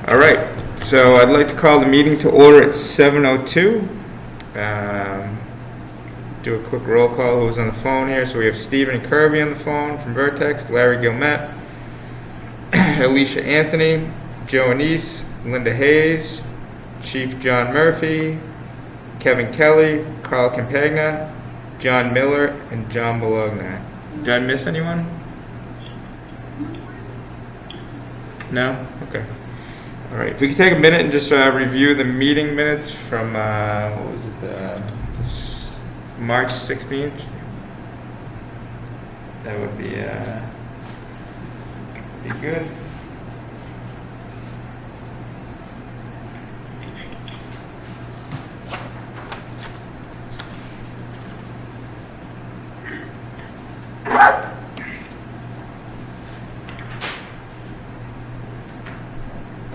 All right, so I'd like to call the meeting to order at 7:02. Do a quick roll call. Who's on the phone here? So we have Stephen Kirby on the phone from Vertex, Larry Gilmet, Alicia Anthony, Joe Anise, Linda Hayes, Chief John Murphy, Kevin Kelly, Carl Campagna, John Miller, and John Bologna. Did I miss anyone? No? Okay. All right. If we could take a minute and just review the meeting minutes from, what was it, March 16th? That would be good.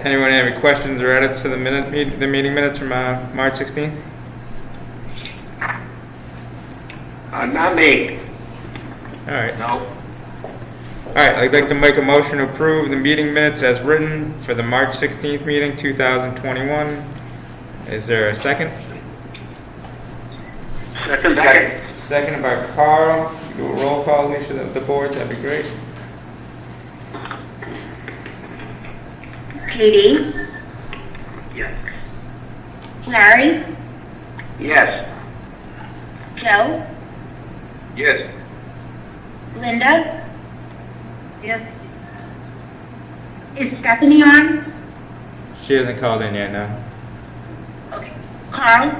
Anyone have any questions or edits to the meeting minutes from March 16th? Not me. All right. No. All right. I'd like to make a motion to approve the meeting minutes as written for the March 16th meeting, 2021. Is there a second? Second. Seconded by Carl. Do a roll call, Alicia, of the board. That'd be great. Katie? Yes. Larry? Yes. Joe? Yes. Linda? Yes. Is Stephanie on? She hasn't called in yet, no. Okay. Carl?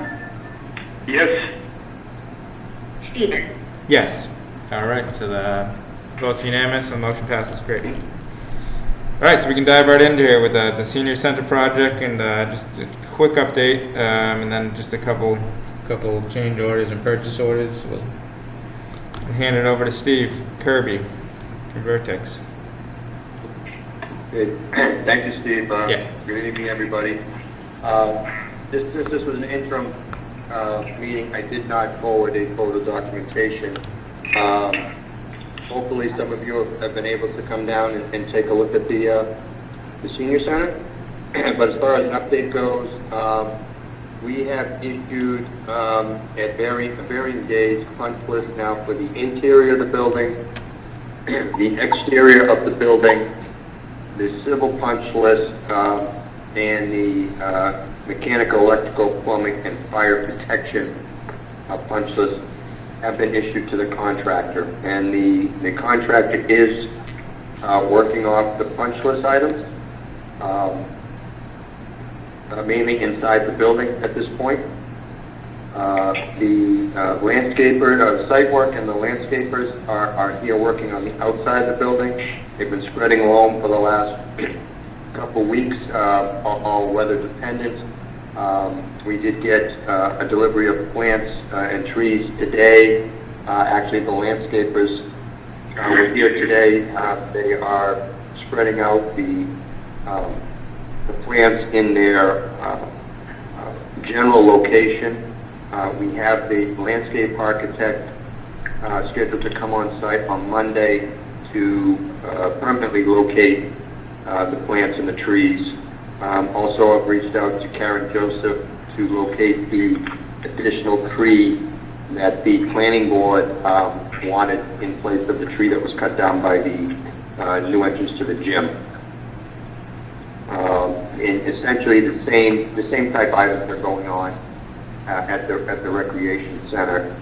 Yes. Stephen? Yes. All right. So the vote's unanimous and the motion passes. Great. All right, so we can dive right into here with the senior center project and just a quick update, and then just a couple change orders and purchase orders. We'll hand it over to Steve Kirby from Vertex. Good. Thank you, Steve. Yeah. Good evening, everybody. This was an interim meeting. I did not forward a photo documentation. Hopefully some of you have been able to come down and take a look at the senior center. But as far as an update goes, we have issued at varying days punch list now for the interior of the building, the exterior of the building, the civil punch list, and the mechanical, electrical, plumbing, and fire protection punch list have been issued to the contractor, and the contractor is working off the punch list items, mainly inside the building at this point. The landscaper, site work and the landscapers are here working on the outside of the building. They've been spreading loam for the last couple weeks, all weather dependent. We did get a delivery of plants and trees today. Actually, the landscapers were here today. They are spreading out the plants in their general location. We have the landscape architect scheduled to come on site on Monday to permanently locate the plants and the trees. Also, I've reached out to Karen Joseph to locate the additional tree that the planning board wanted in place of the tree that was cut down by the new entrance to the gym. And essentially the same type items are going on at the recreation center.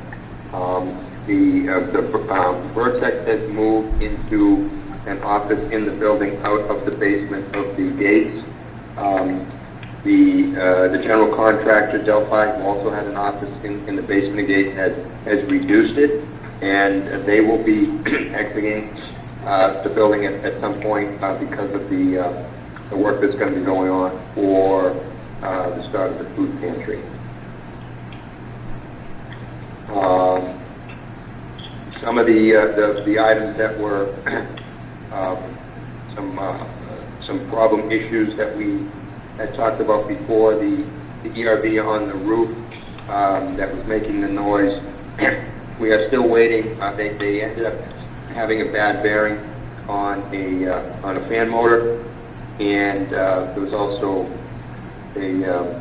The Vertex has moved into an office in the building out of the basement of the gates. The general contractor, Delphi, who also had an office in the basement of the gate, has reduced it, and they will be exiting the building at some point because of the work that's going to be going on for the start of the food pantry. Some of the items that were some problem issues that we had talked about before, the ERV on the roof that was making the noise. We are still waiting. They ended up having a bad bearing on a fan motor, and there was also a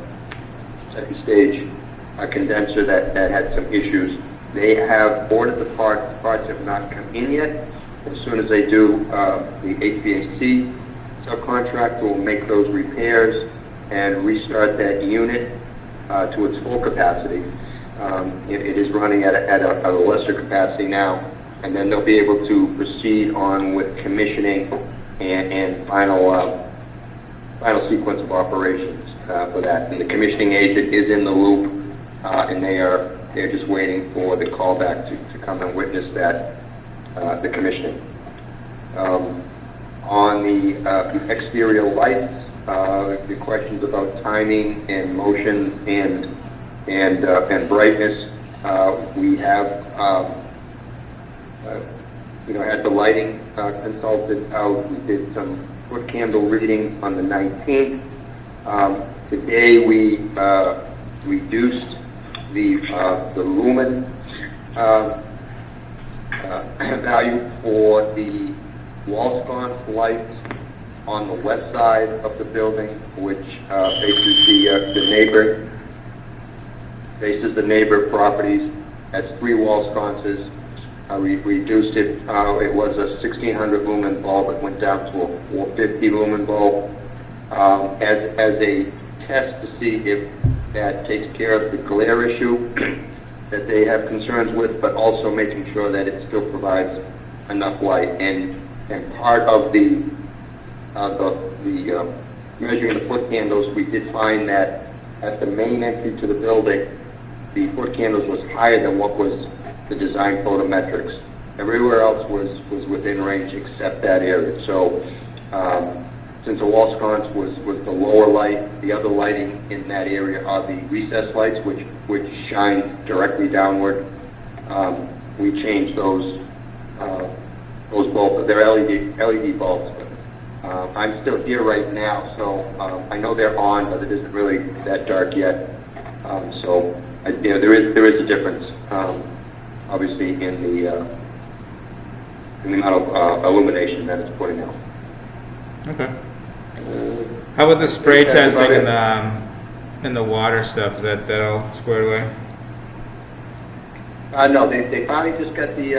second stage condenser that had some issues. They have ordered the parts. The parts have not come in yet. As soon as they do, the HVAC subcontractor will make those repairs and restart that unit to its full capacity. It is running at a lesser capacity now, and then they'll be able to proceed on with commissioning and final sequence of operations for that. And the commissioning agent is in the loop, and they're just waiting for the callback to come and witness that the commissioning. On the exterior lights, the questions about timing and motion and brightness, we have had the lighting consulted out. We did some foot candle reading on the 19th. Today we reduced the lumen value for the wall sconce lights on the west side of the building, which faces the neighbor properties, has 3 wall sconces. We reduced it. It was a 1600 lumen bulb. It went down to a 450 lumen bulb as a test to see if that takes care of the glare issue that they have concerns with, but also making sure that it still provides enough light. And part of the measuring the foot candles, we did find that at the main entry to the building, the foot candles was higher than what was the design photometrics. Everywhere else was within range except that area. So since the wall sconce was the lower light, the other lighting in that area are the recessed lights, which shine directly downward. We changed those bulbs. They're LED bulbs. I'm still here right now, so I know they're on, but it isn't really that dark yet. There is a difference, obviously, in the amount of illumination that it's putting out. Okay. How about the spray testing and the water stuff? Is that all squared away? No, they finally just got the,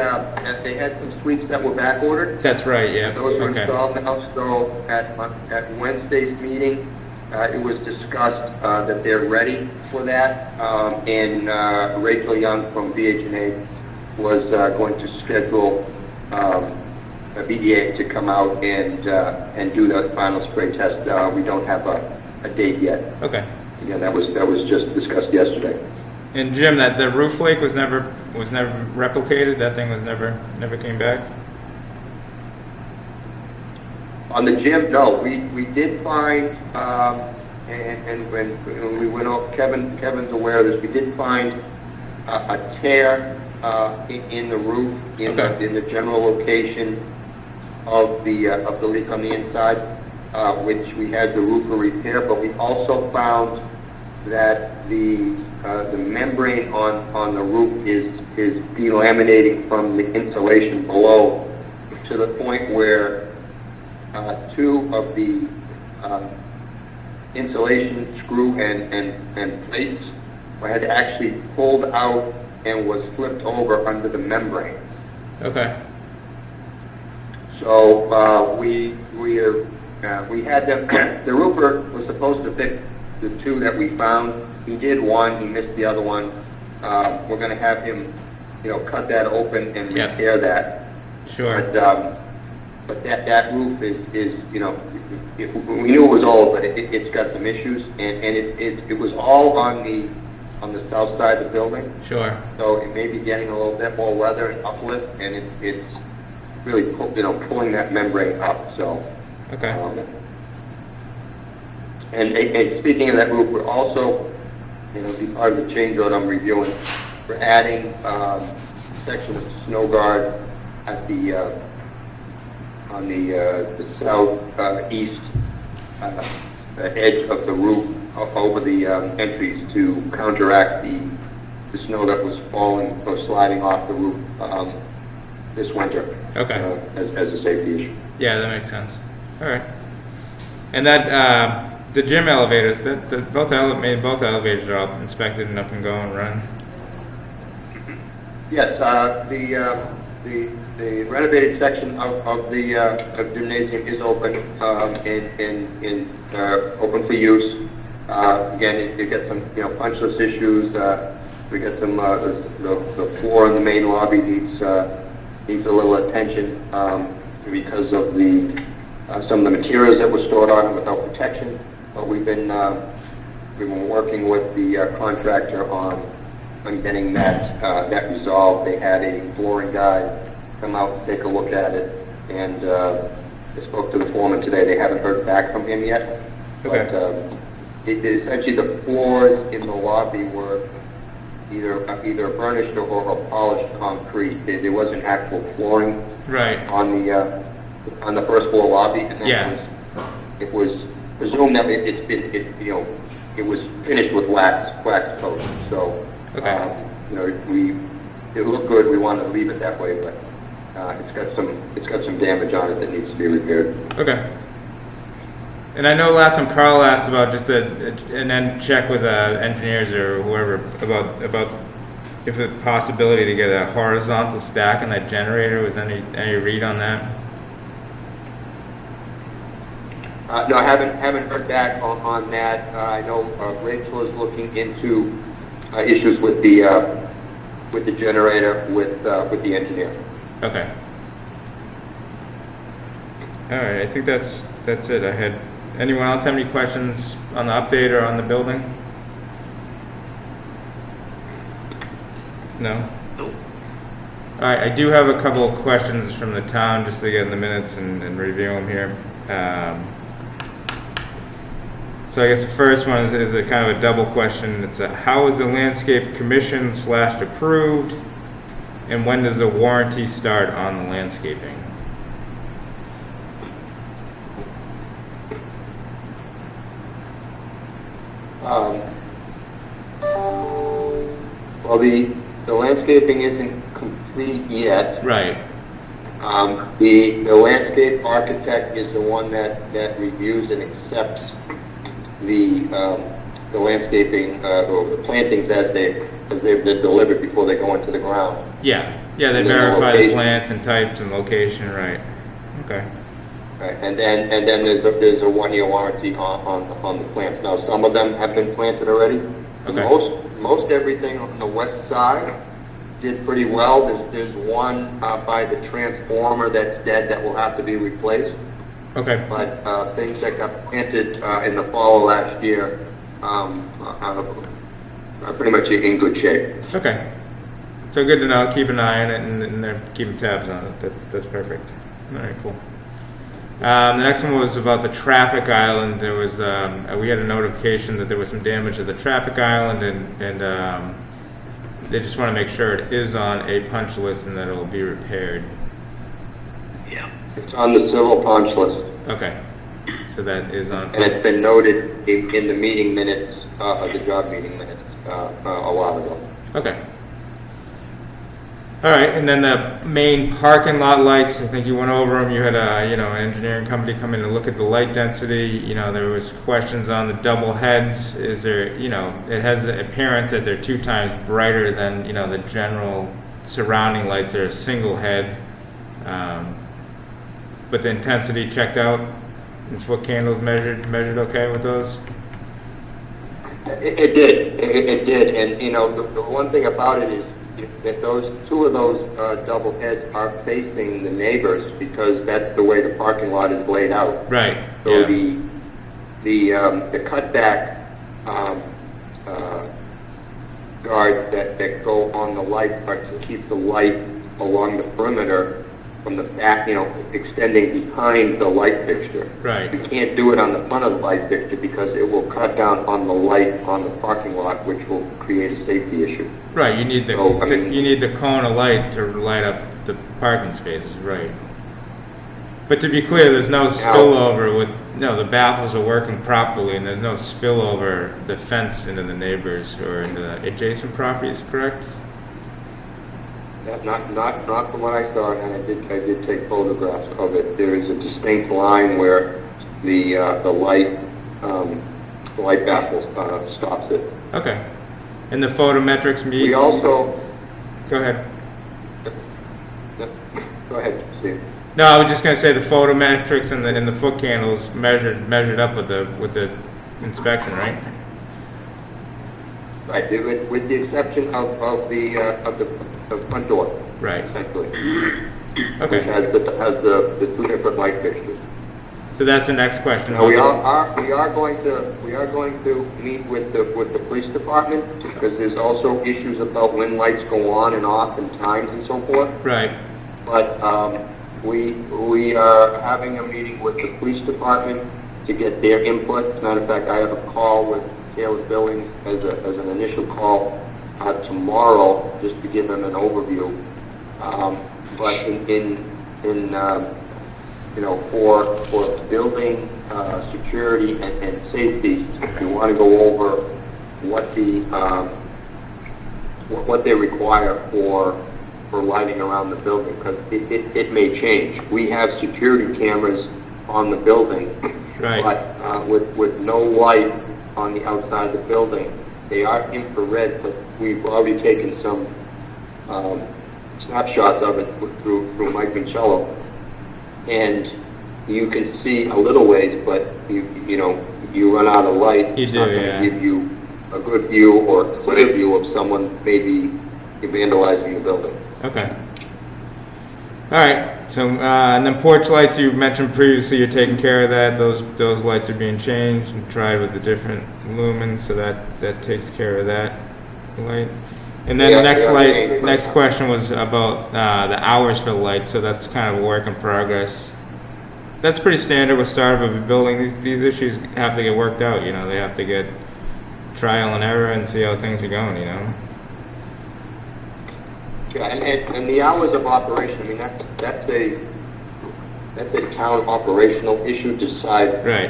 they had some suites that were back ordered. That's right, yeah. Those were Okay. installed now, so at Wednesday's meeting, it was discussed that they're ready for that, and Rachel Young from VH&A was going to schedule a BDA to come out and do the final spray test. We don't have a date yet. Okay. Again, that was just discussed yesterday. And Jim, that the roof leak was never replicated. That thing was never came back. On the gym, no, we did find, and when we went off, Kevin's aware of this. We did find a tear in the roof in the general location of the leak on the inside, which we had the roofer repair. But we also found that the membrane on the roof is delaminating from the insulation below to the point where 2 of the insulation screw and plates had actually pulled out and was flipped over under the membrane. Okay. So we had the roofer was supposed to fix the 2 that we found. He did one. He missed the other one. We're going to have him, cut that open and repair that. Sure. But that roof is we knew it was old, but it's got some issues, and it was all on the south side of the building. Sure. So it may be getting a little bit more weather and uplift, and it's really pulling that membrane up. So. Okay. And speaking of that roof, we're also, be part of the change order I'm reviewing. We're adding a section of snow guard at on the southeast edge of the roof over the entries to counteract the snow that was falling or sliding off the roof this winter. Okay. As a safety issue. Yeah, that makes sense. All right. And that, the gym elevators, both elevators are all inspected and up and going, running? Yes, the renovated section of the gymnasium is open, open for use. Again, you get some, punch list issues. We got some, the floor in the main lobby needs a little attention, because of some of the materials that were stored on it without protection. But we've been working with the contractor on getting that resolved. They had a flooring guy come out and take a look at it, and I spoke to the foreman today. They haven't heard back from him yet. Okay. But essentially the floors in the lobby were either burnished or polished concrete. There wasn't actual flooring Right. on the first floor lobby, and then it was presumed that it was finished with wax coat. So Okay. it looked good. We wanted to leave it that way, but it's got some damage on it that needs to be repaired. Okay. And I know last time Carl asked about just and then check with engineers or whoever about if the possibility to get a horizontal stack on that generator. Was any read on that? No, I haven't heard back on that. I know Rachel is looking into issues with the generator with the engineer. Okay. All right. I think that's it. I had. Anyone else have any questions on the update or on the building? No? Nope. All right, I do have a couple of questions from the town just to get in the minutes and review them here. So I guess the first one is a kind of a double question. It's how is the landscape commission / approved, and when does the warranty start on the landscaping? Well, the landscaping isn't complete yet. Right. The landscape architect is the one that reviews and accepts the landscaping or the plantings as they've been delivered before they go into the ground. Yeah. Yeah, they verify the plants and types and location. Right. Okay. Right. And then there's a 1-year warranty on the plants. Now, some of them have been planted already. Okay. Most everything on the west side did pretty well. There's one by the transformer that's dead that will have to be replaced. Okay. But things that got planted in the fall of last year are pretty much in good shape. Okay. So good to know. Keep an eye on it, and they're keeping tabs on it. That's perfect. All right, cool. The next one was about the traffic island. There was we had a notification that there was some damage to the traffic island, and they just want to make sure it is on a punch list and that it will be repaired. Yeah. It's on the civil punch list. Okay, so that is on. And it's been noted in the meeting minutes, of the job meeting minutes, a while ago. Okay. All right, and then the main parking lot lights, I think you went over them. You had an engineering company come in to look at the light density. There was questions on the double heads. Is there, it has the appearance that they're 2 times brighter than, the general surrounding lights. They're a single head. But the intensity checked out. It's what candles measured okay with those? It did. And, the one thing about it is, that two of those double heads are facing the neighbors because that's the way the parking lot is laid out. Right. So yeah. the cutback guards that go on the light are to keep the light along the perimeter from the back, extending behind the light fixture. Right. You can't do it on the front of the light fixture because it will cut down on the light on the parking lot, which will create a safety issue. Right. You need the cone of light to light up the parking spaces. Right. But to be clear, there's no spillover the baffles are working properly, and there's no spillover the fence into the neighbors or into the adjacent properties. Correct. Not from what I saw, and I did take photographs of it. There is a distinct line where the light, the light baffle stops it. Okay. And the photometrics meet? We also, Go ahead. go ahead, Steve. No, I was just going to say the photometrics and the foot candles measured up with the inspection, right? Right, with the exception of the front door. Right. Essentially. Okay. Which has the 2 different light fixtures. So that's the next question. Now, we are going to meet with the police department, because there's also issues about when lights go on and off and times and so forth. Right. But we are having a meeting with the police department to get their input. As a matter of fact, I have a call with Taylor Billings as an initial call tomorrow, just to give them an overview. But for building security and safety, we want to go over what they require for lighting around the building, because it may change. We have security cameras on the building, Right. but with no light on the outside of the building. They are infrared, but we've already taken some snapshots of it through Mike Vincello, and you can see a little ways, but you run out of light. You It's do, not going yeah. to give you a good view or clear view of someone maybe vandalizing the building. Okay. All right. So and then porch lights, you mentioned previously, you're taking care of that. Those lights are being changed and tried with the different lumens, so that takes care of that light. And then the next question was about the hours for the light. So that's kind of a work in progress. That's pretty standard with startup of a building. These issues have to get worked out. They have to get trial and error and see how things are going. Yeah, and the hours of operation, I mean, that's a town operational issue to decide, Right.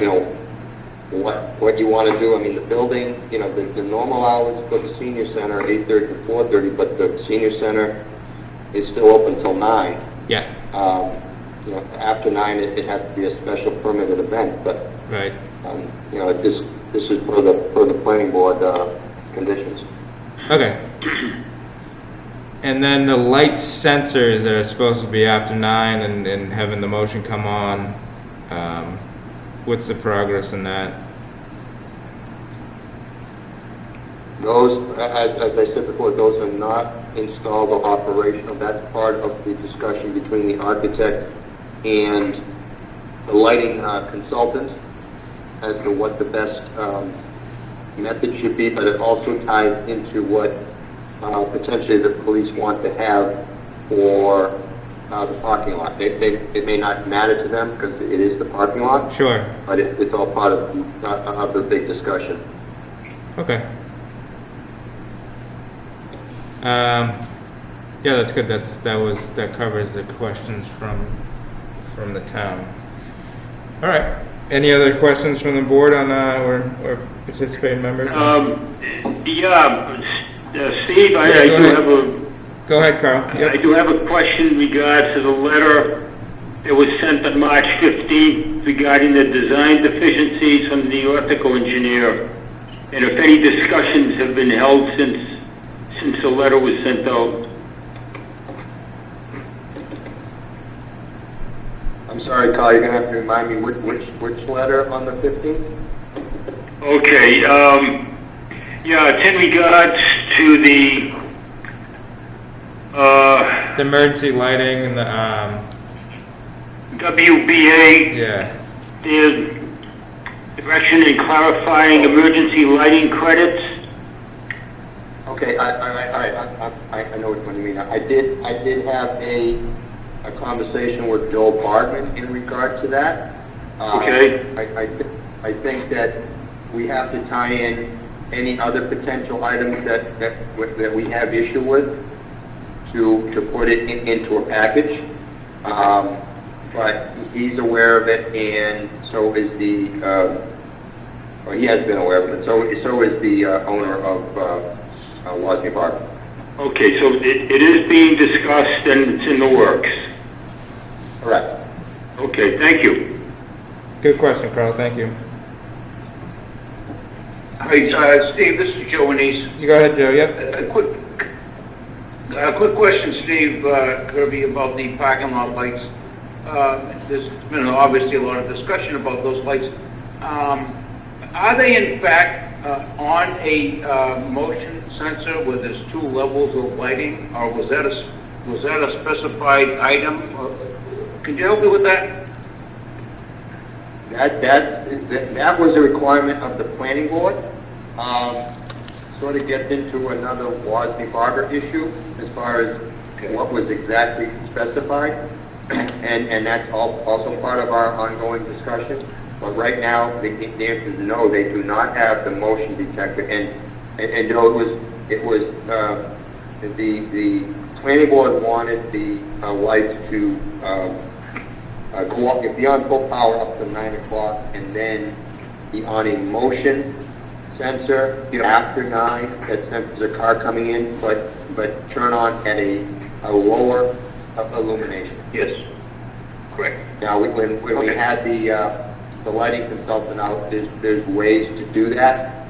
what you want to do. I mean, the building, the normal hours for the senior center are 8:30 to 4:30, but the senior center is still open till 9. Yeah. After 9, it has to be a special permitted event, but, Right. this is for the planning board conditions. Okay. And then the light sensors that are supposed to be after 9 and having the motion come on, what's the progress in that? Those, as I said before, those are not installed or operational. That's part of the discussion between the architect and the lighting consultant as to what the best method should be, but it also ties into what potentially the police want to have for the parking lot. It may not matter to them because it is the parking lot, Sure. but it's all part of the big discussion. Okay. Yeah, that's good. That covers the questions from the town. All right. Any other questions from the board on or participating members? Steve, I Yeah, do have a Go ahead, Carl. I do have a question in regards to the letter that was sent on March 15th regarding the design deficiencies from the electrical engineer, and if any discussions have been held since the letter was sent out. I'm sorry, Carl, you're going to have to remind me which letter on the 15th? Okay, it's in regards to the The emergency lighting and the WBA, yeah. there's direction in clarifying emergency lighting credits. Okay, I know what you mean. I did have a conversation with Joel Bardman in regard to that. Okay. I think that we have to tie in any other potential items that we have issue with to put it into a package. But he's aware of it, and so is or he has been aware of it. So is the owner of Wasney Park. Okay, so it is being discussed and it's in the works. Correct. Okay, thank you. Good question, Carl, thank you. Hi, Steve, this is Joe Anise. You go ahead, Joe, yep. A quick question, Steve Kirby, about the parking lot lights. There's been obviously a lot of discussion about those lights. Are they in fact on a motion sensor where there's 2 levels of lighting, or was that a specified item? Can you help me with that? That was a requirement of the planning board. Sort of gets into another Wasney-Barger issue as far as what was exactly specified, and that's also part of our ongoing discussion. But right now, the answer is no, they do not have the motion detector. And Joe, it was the planning board wanted the lights to go up, be on full power up to 9 o'clock, and then be on a motion sensor after 9 that senses a car coming in, but turn on at a lower illumination. Yes, correct. Now, when we had the lighting consultant out, there's ways to do that,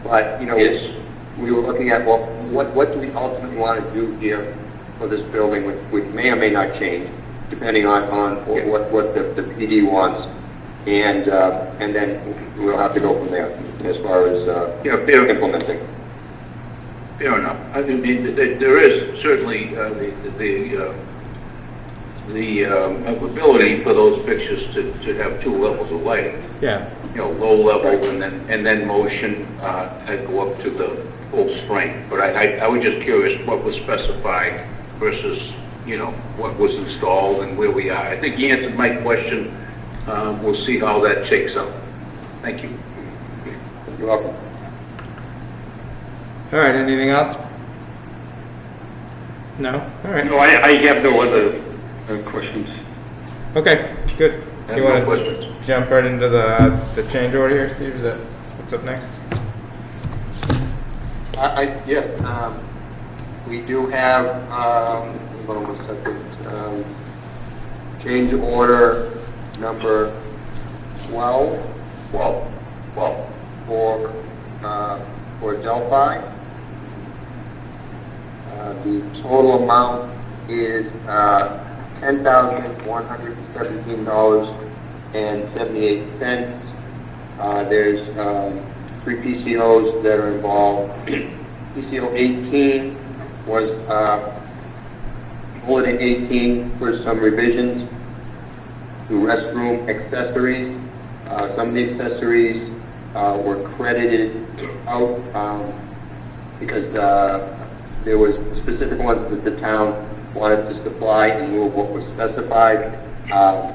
but Yes. we were looking at, well, what do we ultimately want to do here for this building, which may or may not change, depending on what the PD wants, and then we'll have to go from there as far as implementing. Fair enough. I mean, there is certainly the ability for those fixtures to have 2 levels of lighting. Yeah. Low level and then motion and go up to the full strength. But I was just curious what was specified versus what was installed and where we are. I think you answered my question. We'll see how that shakes out. Thank you. You're welcome. All right, anything else? No? All right. No, I have no other questions. Okay, good. I have You no want questions. to jump right into the change order here, Steve? Is that what's up next? Yes, we do have, hold on 1 second, change order number 12 for Delphi. The total amount is $10,117.78. There's 3 PCOs that are involved. PCO 18 was bulletin 18 for some revisions to restroom accessories. Some of the accessories were credited out because there was specific ones that the town wanted to supply in lieu of what was specified. But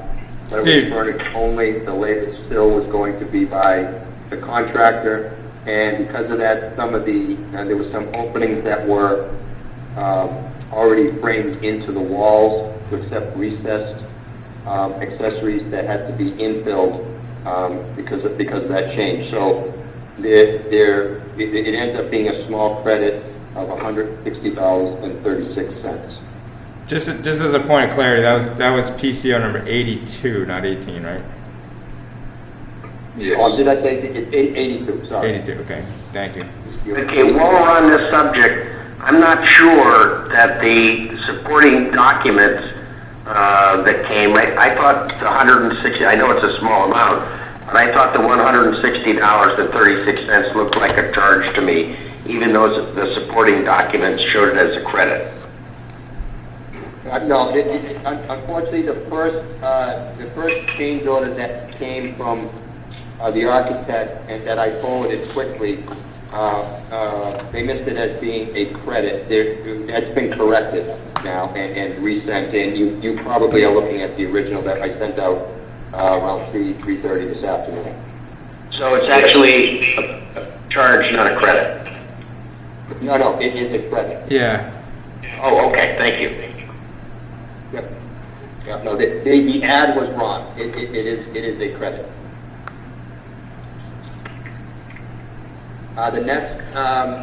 it was furnished only. The labor still was going to be by the contractor, and because of that, some of the there were some openings that were already framed into the walls to accept recessed accessories that had to be infilled because of that change. So it ends up being a small credit of $160.36. Just as a point of clarity, that was PCO number 82, not 18, right? Yes. Oh, did I say it's 82? Sorry. 82. Okay, thank you. Okay, while we're on this subject, I'm not sure that the supporting documents that came, I thought the 160, I know it's a small amount, but I thought the $160.36 looked like a charge to me, even though the supporting documents showed it as a credit. No, unfortunately, the first change order that came from the architect and that I forwarded quickly, they missed it as being a credit. That's been corrected now and resent, and you probably are looking at the original that I sent out around 3:30 this afternoon. So it's actually a charge, not a credit. No, it is a credit. Yeah. Oh, okay, thank you. Yep. Yeah, no, the ad was wrong. It is a credit. The next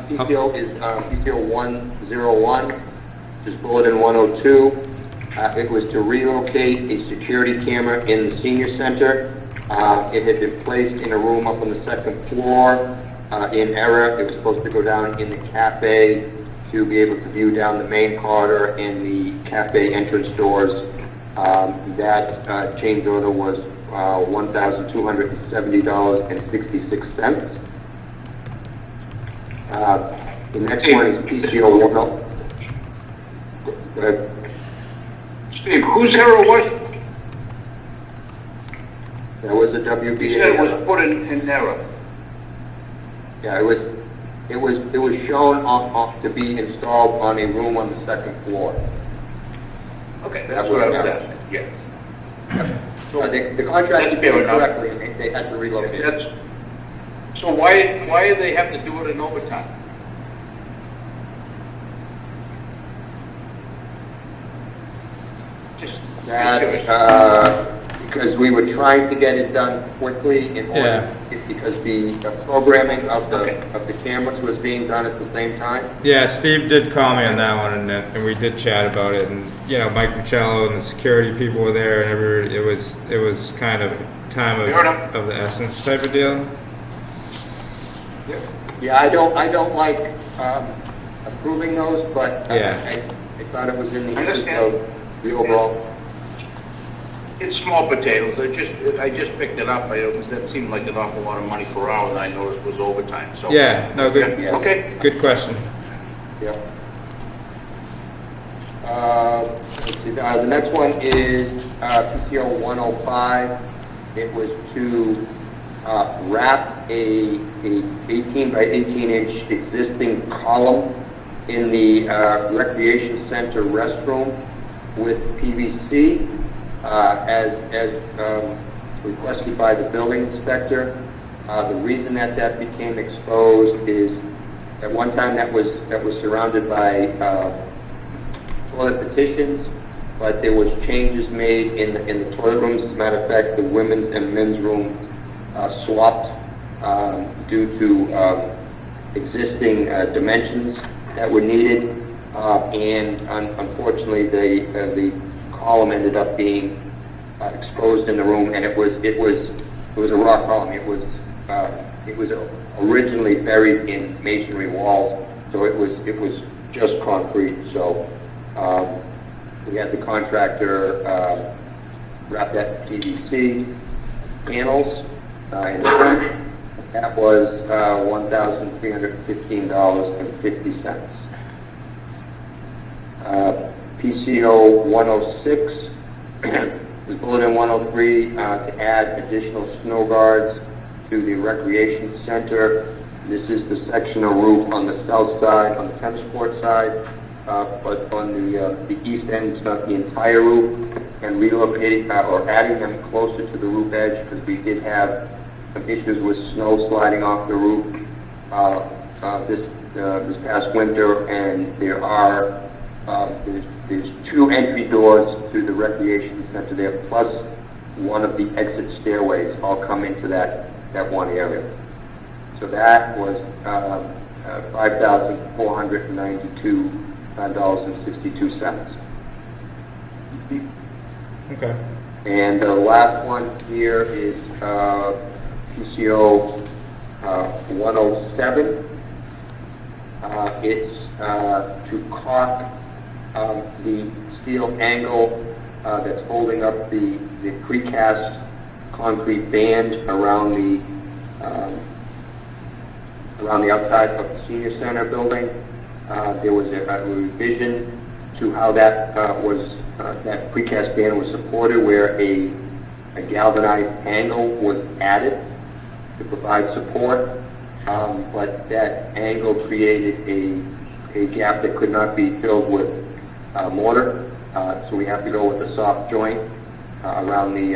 PCO is PCO 101, which is bulletin 102. It was to relocate a security camera in the senior center. It had been placed in a room up on the second floor in error. It was supposed to go down in the cafe to be able to view down the main corridor and the cafe entrance doors. That change order was $1,270.66. The next one is PCO 10. Go ahead. Steve, whose error was? That was a You WBA. said it was put in error. Yeah, it was shown off to be installed on a room on the second floor. Okay, that's what I was asking, yeah. So the contract That's did fair it enough. correctly, and they had to relocate. So why do they have to do it in overtime? Just curious. Because we were trying to get it done quickly in order, because the programming of the cameras was being done at the same time. Yeah, Steve did call me on that one, and we did chat about it. And Mike Michello and the security people were there, and it was kind of time of the essence type of deal. Yeah, I don't like approving those, but I thought it was in the interest of the overall. It's small potatoes, I just picked it up, that seemed like an awful lot of money per hour, and I noticed it was overtime, so. Yeah, no, good. Yeah, okay. Good question. Yeah. Let's see, the next one is PCO 105. It was to wrap a 18 by 18 inch existing column in the recreation center restroom with PVC, as requested by the building inspector. The reason that became exposed is at one time that was surrounded by toilet petitions, but there was changes made in the toilet rooms. As a matter of fact, the women's and men's room swapped due to existing dimensions that were needed, and unfortunately the column ended up being exposed in the room, and it was a raw column. It was originally buried in masonry walls, so it was just concrete. So we had the contractor wrap that PVC panels in the front. That was $1,315.50. PCO 106 is bulletin 103 to add additional snow guards to the recreation center. This is the section of roof on the south side, on the tennis court side, but on the east end, it's not the entire roof, and relocating or adding them closer to the roof edge, because we did have some issues with snow sliding off the roof this past winter, and there's two entry doors to the recreation center there, plus one of the exit stairways all come into that one area. So that was $5,492.62. Okay. And the last one here is PCO 107. It's to caulk the steel angle that's holding up the precast concrete band around the outside of the senior center building. There was a revision to how that that precast band was supported, where a galvanized angle was added to provide support, but that angle created a gap that could not be filled with mortar, so we have to go with a soft joint around the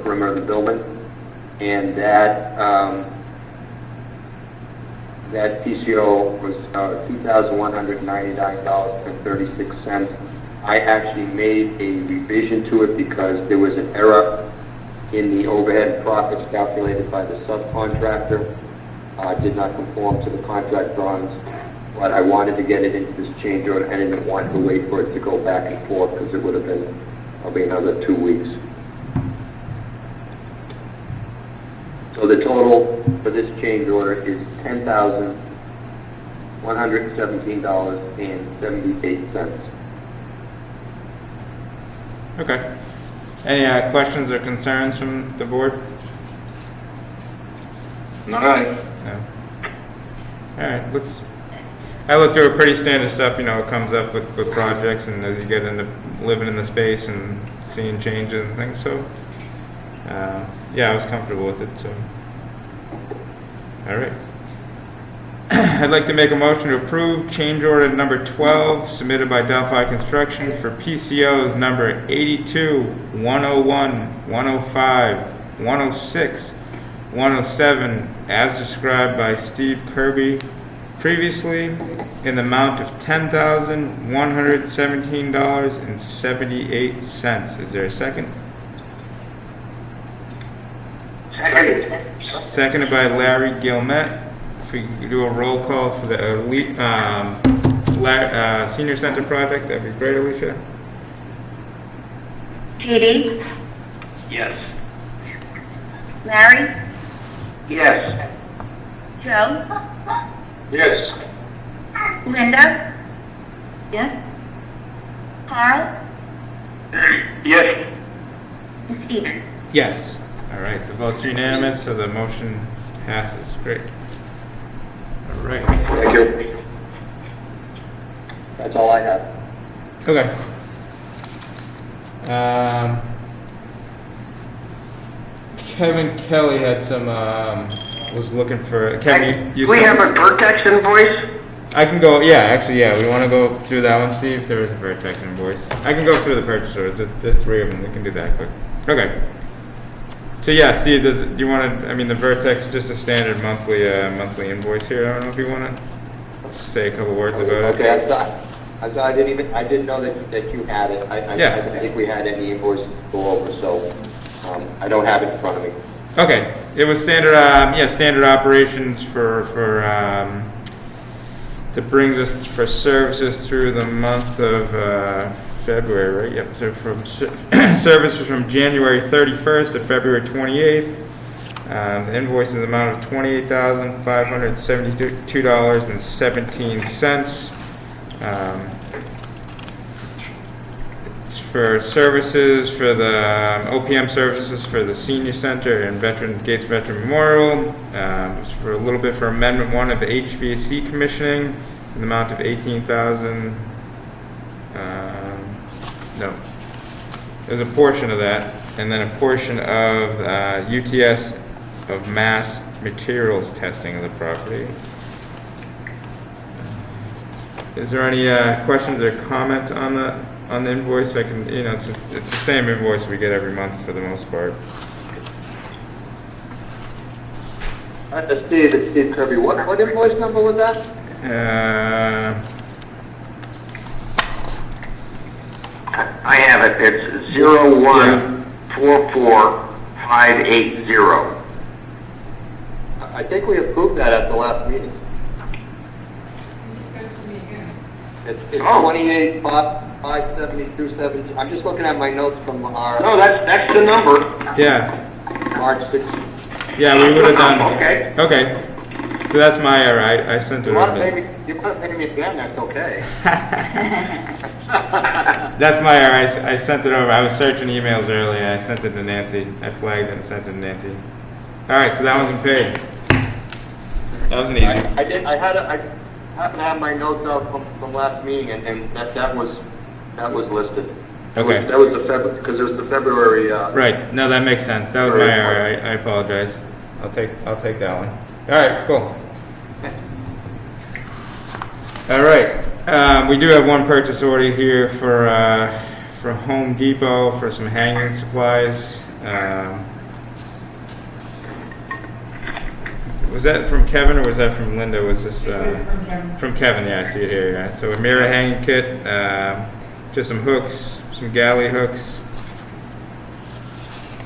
perimeter of the building, and that PCO was $2,199.36. I actually made a revision to it because there was an error in the overhead profits calculated by the subcontractor. Did not conform to the contract drawings, but I wanted to get it into this change order. I didn't want to wait for it to go back and forth, because it would have been probably another 2 weeks. So the total for this change order is $10,117.78. Okay. Any questions or concerns from the board? All right. No. All right, I looked through pretty standard stuff, it comes up with projects and as you get into living in the space and seeing changes and things, so, yeah, I was comfortable with it, so. All right. I'd like to make a motion to approve change order number 12 submitted by Delphi Construction for PCOs number 82, 101, 105, 106, 107 as described by Steve Kirby previously in the amount of $10,117.78. Is there a second? Second. Seconded by Larry Gilmet. If we could do a roll call for the senior center project, that'd be great, Alicia. Judy? Yes. Larry? Yes. Joe? Yes. Linda? Yes. Carl? Yes. And Stephen? Yes. All right, the vote's unanimous, so the motion passes. Great. All right. Thank you. That's all I have. Okay. Kevin Kelly had some, was looking for, Kevin, you Do we have a Vertex invoice? I can go, yeah, actually, yeah, we want to go through that one, Steve. There is a Vertex invoice. I can go through the purchase orders. There's 3 of them. We can do that quick. Okay. So yeah, Steve, do you want to, the Vertex, just a standard monthly invoice here. I don't know if you want to say a couple words about it. Okay, I didn't know that you had it. I think we had any invoices to go over, so I don't have it in front of me. Okay, it was standard, standard operations for that brings us for services through the month of February, right? Yep. So from services from January 31st to February 28th, the invoice is the amount of $28,572.17. It's for services for the OPM services for the senior center and Gates Veteran Memorial. It's for a little bit for Amendment 1 of the HVAC commissioning in the amount of $18,000. No, there's a portion of that, and then a portion of UTS of mass materials testing of the property. Is there any questions or comments on the invoice? I can, it's the same invoice we get every month for the most part. Steve Kirby, what invoice number was that? I have it. It's 0144580. I think we approved that at the last meeting. It's 28,572.17. I'm just looking at my notes from our No, that's the number. Yeah, March 6th. yeah, we would have done. Okay. Okay, so that's my error. I sent it You want to over. pay me again? That's okay. That's my error. I sent it over. I was searching emails earlier. I sent it to Nancy. I flagged it and sent it to Nancy. All right, so that one's been paid. That wasn't easy. I happen to have my notes out from last meeting, and that was listed. Okay. That was because it was the February. Right. No, that makes sense. That was my error. I apologize. I'll take that one. All right. Cool. All right. We do have one purchase order here for Home Depot for some hanging supplies. Was that from Kevin or was that from Linda? Was this from Kevin? Yeah, I see it here. Yeah. So a mirror hanging kit, just some hooks, some galley hooks,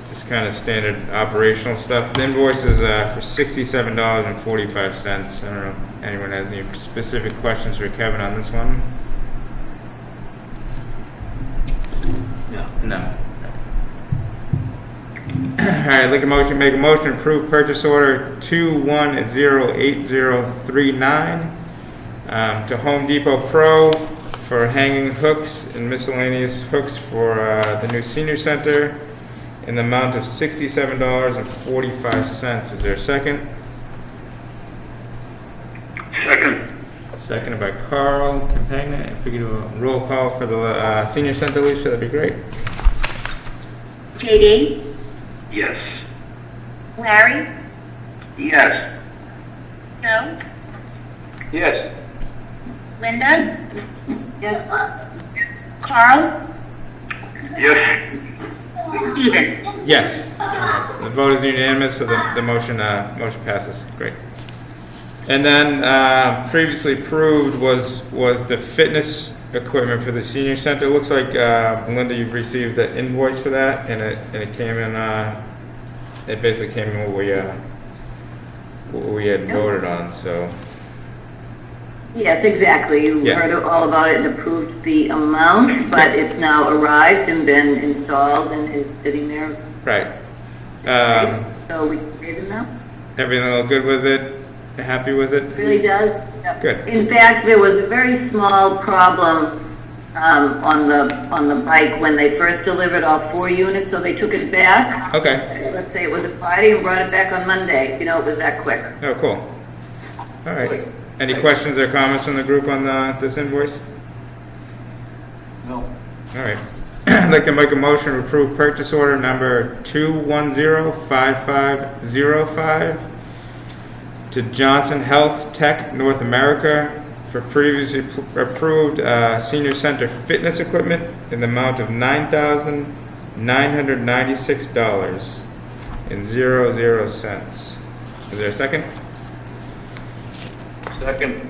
just kind of standard operational stuff. The invoice is for $67.45. I don't know if anyone has any specific questions for Kevin on this one. No. right, make a motion to approve purchase order 218039 to Home Depot Pro for hanging hooks and miscellaneous hooks for the new senior center in the amount of $67.45. Is there a second? Second. Seconded by Carl Campagna. If we could do a roll call for the senior center, Alicia, that'd be great. JD, Yes. Larry, Yes. Joe, Yes. Linda? Yes. Carl? Yes. Stephen? Yes. So the vote is unanimous, so the motion passes. Great. And then previously approved was the fitness equipment for the senior center. It looks like Linda, you've received the invoice for that, and it came in. It basically came in what we had voted on. So Yes, exactly. You Yeah. heard all about it and approved the amount, but it's now arrived and been installed and is sitting there. right. So we can pay them now? Everything look good with it? Happy with it? It really does. Yep. Good. In fact, there was a very small problem on the bike when they first delivered all 4 units, so they took it back. Okay. Let's say it was a Friday and brought it back on Monday. You know, it was that quick. Oh, cool. All right. Any questions or comments from the group on this invoice? No. All right. I'd like to make a motion to approve purchase order number 2105505 to Johnson Health Tech North America for previously approved senior center fitness equipment in the amount of $996.00. Is there a second? Second.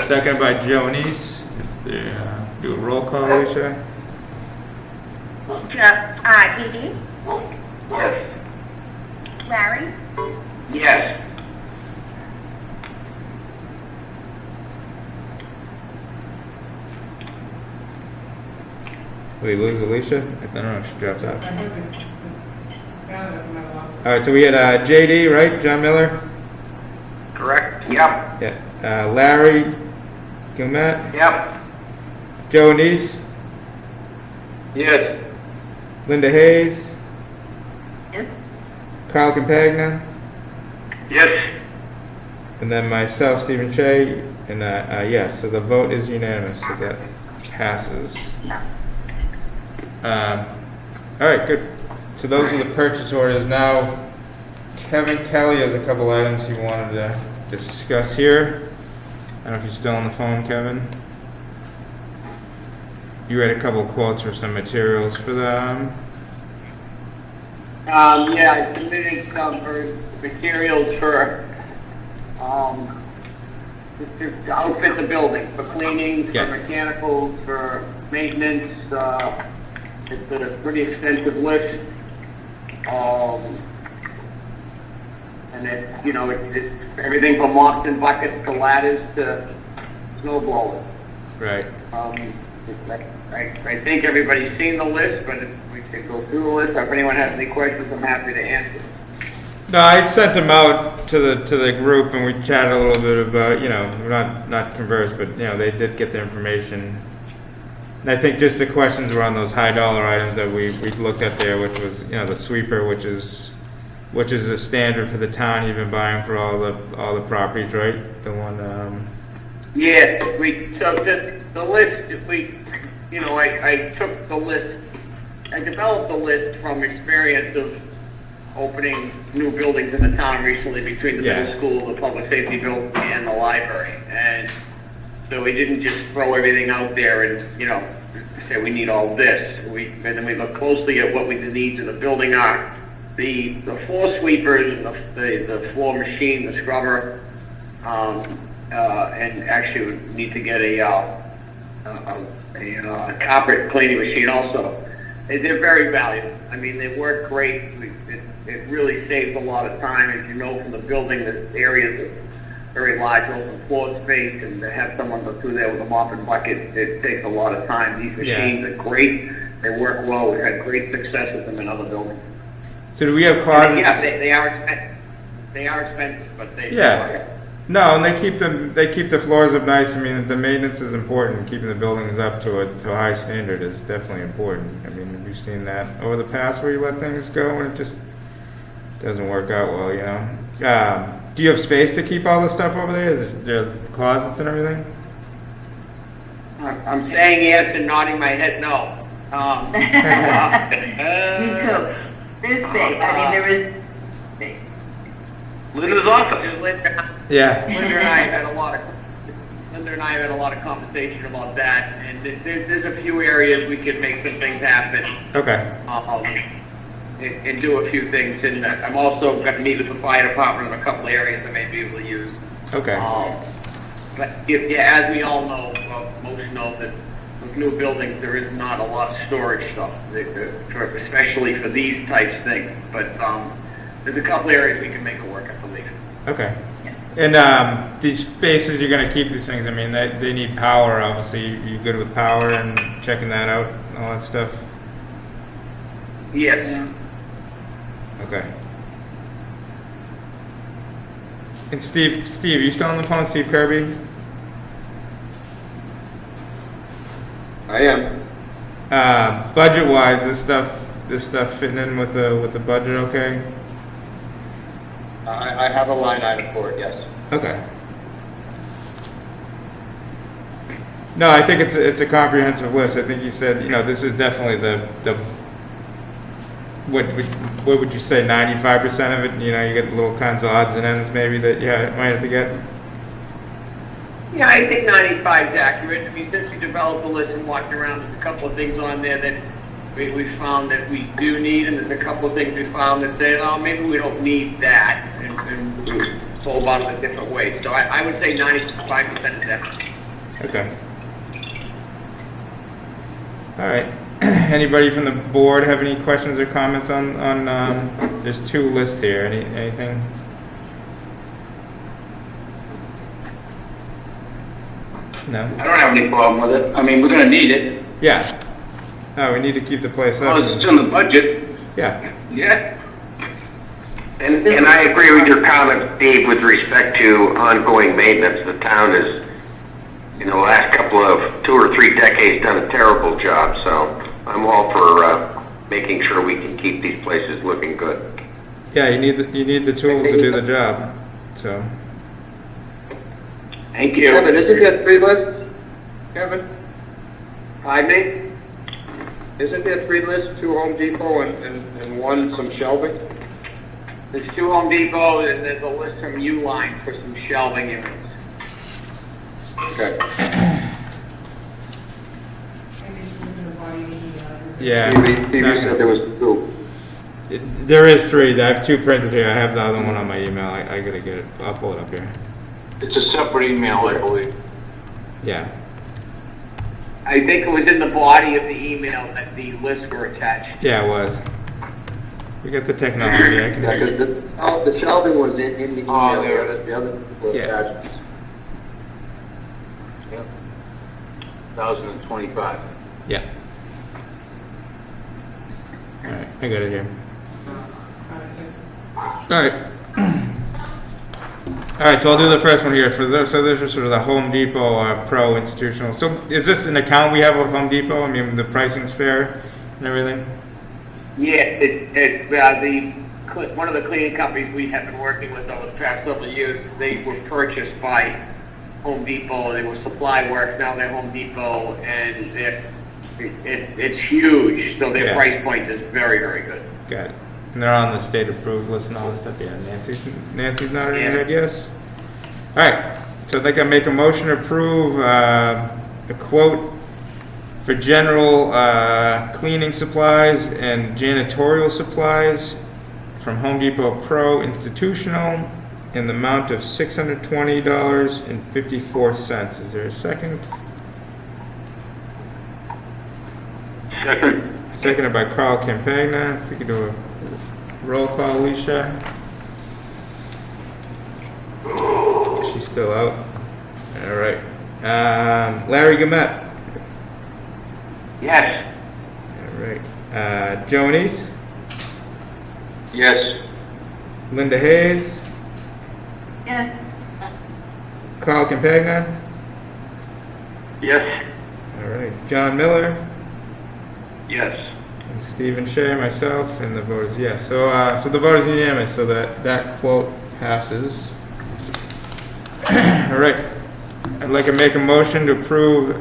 Second by Joe Anise. Do a roll call, Alicia. JD, Yes. Larry, Yes. We lose Alicia? I don't know if she drops out. All right, so we had JD, right? John Miller? Correct. Yep. Yeah. Larry Gilmet? Yep. Joe Anise? Yes. Linda Hayes? Yes? Carl Campagna? Yes. And then myself, Stephen Shea, and yes, so the vote is unanimous, so that passes. All right, good. So those are the purchase orders. Now, Kevin Kelly has a couple items he wanted to discuss here. I don't know if you're still on the phone, Kevin. You had a couple quotes for some materials for them. Yeah, I submitted some materials for, to outfit the building, for cleaning, for Yeah. mechanicals, for maintenance. It's a pretty extensive list. And it's everything from mops and buckets to ladders to snow blowers. Right. I think everybody's seen the list, but if we could go through the list, if anyone has any questions, I'm happy to answer. No, I sent them out to the group, and we chatted a little bit about, not conversed, but they did get the information. And I think just the questions were on those high dollar items that we looked at there, which was the sweeper, which is a standard for the town. You've been buying for all the properties, right? The one. Yeah, so the list, I took the list, I developed the list from experience of opening new buildings in the town recently between the middle school, the public safety building, and the library. And so we didn't just throw everything out there and, say we need all this. And then we look closely at what the needs of the building are. The floor sweepers, the floor machine, the scrubber, and actually we need to get a carpet cleaning machine also. They're very valuable. I mean, they work great. It really saves a lot of time. As you know from the building, the areas are very large open floor space, and to have someone go through there with a mop and bucket, it takes a lot of time. These machines are great. They work well. We've had great success with them in other buildings. So do we have closets? Yeah, they are expensive. They are expensive, but they. Yeah. No, and they keep the floors up nice. I mean, the maintenance is important. Keeping the buildings up to a high standard is definitely important. I mean, have you seen that over the past where you let things go and it just doesn't work out well, you know? Do you have space to keep all the stuff over there? Is there closets and everything? I'm saying yes and nodding my head no. Me too. There's space, I mean, there is space. Linda's awesome. Linda Yeah. and I have had a lot of conversation about that, and there's a few areas we could make some things happen. Okay. And do a few things, and I'm also going to meet with the fire department in a couple of areas I may be able to use. Okay. But as we all know, most know that with new buildings there is not a lot of storage stuff, especially for these types of things. But there's a couple areas we can make it work, I believe. Okay. And these spaces, you're going to keep these things. I mean, they need power, obviously. You good with power and checking that out and all that stuff? Yes. Okay. And Steve, you still on the phone, Steve Kirby? I am. Budget-wise, this stuff fitting in with the budget, okay? I have a line item for it, yes. Okay. No, I think it's a comprehensive list. I think you said, this is definitely the what would you say, 95% of it? You get little kinds of odds and ends maybe that might have to get. Yeah, I think 95 is accurate. I mean, since we developed the list and walked around, there's a couple of things on there that we found that we do need, and there's a couple of things we found that say, oh, maybe we don't need that, and sold about it a different way. So I would say 95% is accurate. Okay. All right. Anybody from the board have any questions or comments on there's two lists here. Anything? No? I don't have any problem with it. I mean, we're gonna need it. Yeah. Oh, we need to keep the place up. Well, it's in the budget. Yeah. Yeah. And I agree with your comment, Steve, with respect to ongoing maintenance. The town has, in the last couple of 2 or 3 decades, done a terrible job. So I'm all for making sure we can keep these places looking good. Yeah, you need the tools to do the job. So. Thank you. Kevin, isn't there 3 lists? Kevin? Pardon me? Isn't there 3 lists, 2 Home Depot and 1 some shelving? There's 2 Home Depot, and there's a list from Uline for some shelving units. Okay. Yeah. Steve, you said there was 2. There is 3. I have 2 printed here. I have the other one on my email. I gotta get it. I'll pull it up here. It's a separate email, I believe. Yeah. I think it was in the body of the email that the lists were attached. Yeah, it was. We got the technology. I can Yeah, because the shelving was in the email. Oh, there it is. The other was Yeah. attachments. Yep. 2025. Yeah. All right, I got it here. All right. All right, so I'll do the first one here. So this is sort of the Home Depot Pro Institutional. So is this an account we have with Home Depot? I mean, the pricing's fair and everything? Yeah, one of the cleaning companies we have been working with over the past several years, they were purchased by Home Depot. They were Supply Works, now they're Home Depot, and it's huge. So their Yeah. price point is very, very good. Got it. And they're on the state approved list and all that stuff. Yeah, Nancy's nodding her head, yes? All right, so I think I make a motion to approve a quote for general cleaning supplies and janitorial supplies from Home Depot Pro Institutional in the amount of $620.54. Is there a second? Second. Seconded by Carl Campagna. If we could do a roll call, Alicia. She's still out. All right. Larry Gumet. Yes. All right. Joe Anise. Yes. Linda Hayes, Yes. Carl Campagna, Yes. all right, John Miller, Yes. and Stephen Shea, myself, and the vote is yes. So the vote is unanimous, so that quote passes. All right, I'd like to make a motion to approve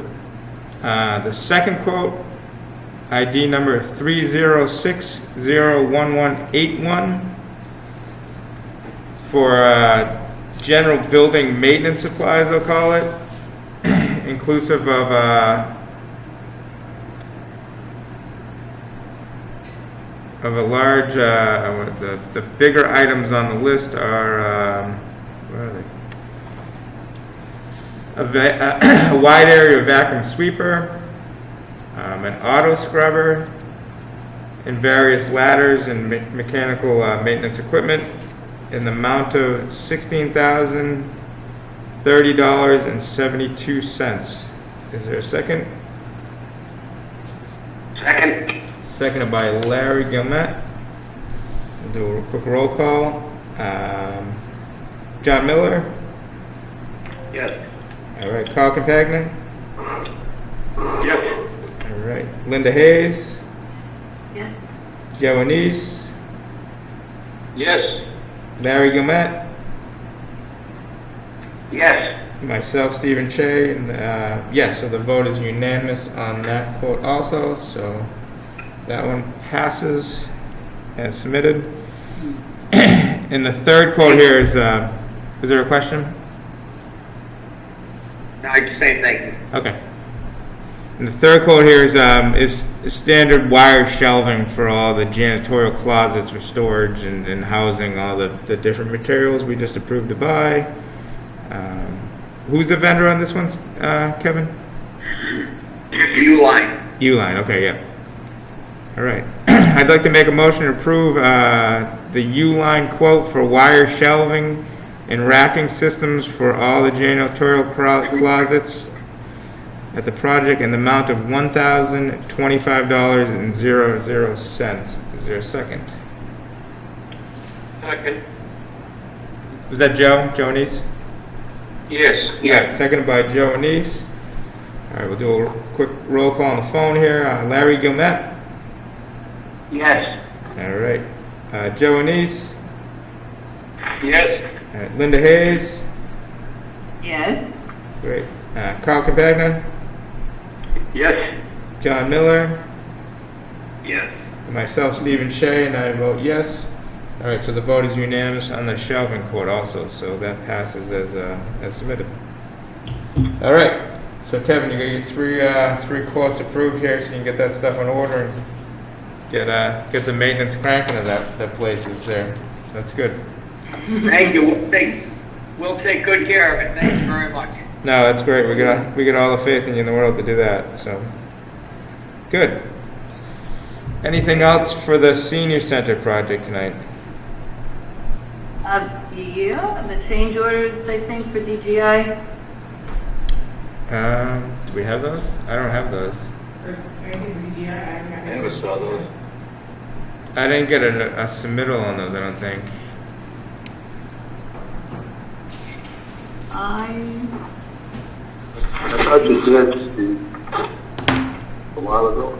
the second quote, ID number 306-01181, for general building maintenance supplies, I'll call it, inclusive of a large, the bigger items on the list are, where are they? A wide area vacuum sweeper, an auto scrubber, and various ladders and mechanical maintenance equipment in the amount of $16,030.72. Is there a second? Second. Seconded by Larry Gilmet. We'll do a quick roll call. John Miller. Yes. All right. Carl Campagna. Yes. All right. Linda Hayes. Yes. Joe Anise. Yes. Larry Gilmet. Yes. Myself, Stephen Shea. And, yes, so the vote is unanimous on that quote also. So that one passes as submitted. And the third quote here is there a question? No, I just say thank you. Okay. And the third quote here is standard wire shelving for all the janitorial closets for storage and housing all the different materials we just approved to buy. Who's the vendor on this one, Kevin? Uline. Uline, okay, yeah. All right. I'd like to make a motion to approve the Uline quote for wire shelving and racking systems for all the janitorial closets at the project in the amount of $1,025.00. Is there a second? Second. Was that Joe? Joe Anise? Yes. Yeah. Seconded by Joe Anise. All right, we'll do a quick roll call on the phone here. Larry Gilmet. Yes. All right. Joe Anise. Yes. All right, Linda Hayes. Yes. Great. Carl Campagna. Yes. John Miller. Yes. And myself, Stephen Shea, and I vote yes. All right, so the vote is unanimous on the shelving quote also, so that passes as submitted. All right, so Kevin, you got your three quotes approved here, so you can get that stuff in order and get the maintenance cranking of that place is there. So that's good. Thank you. We'll take good care of it. Thank you very much. No, that's great. We got all the faith in you in the world to do that. So good. Anything else for the senior center project tonight? Yeah, the change orders, I think, for DGI. Do we have those? I don't have those. I never saw those. I didn't get a submittal on those, I don't think. I thought you did, Steve, a while ago.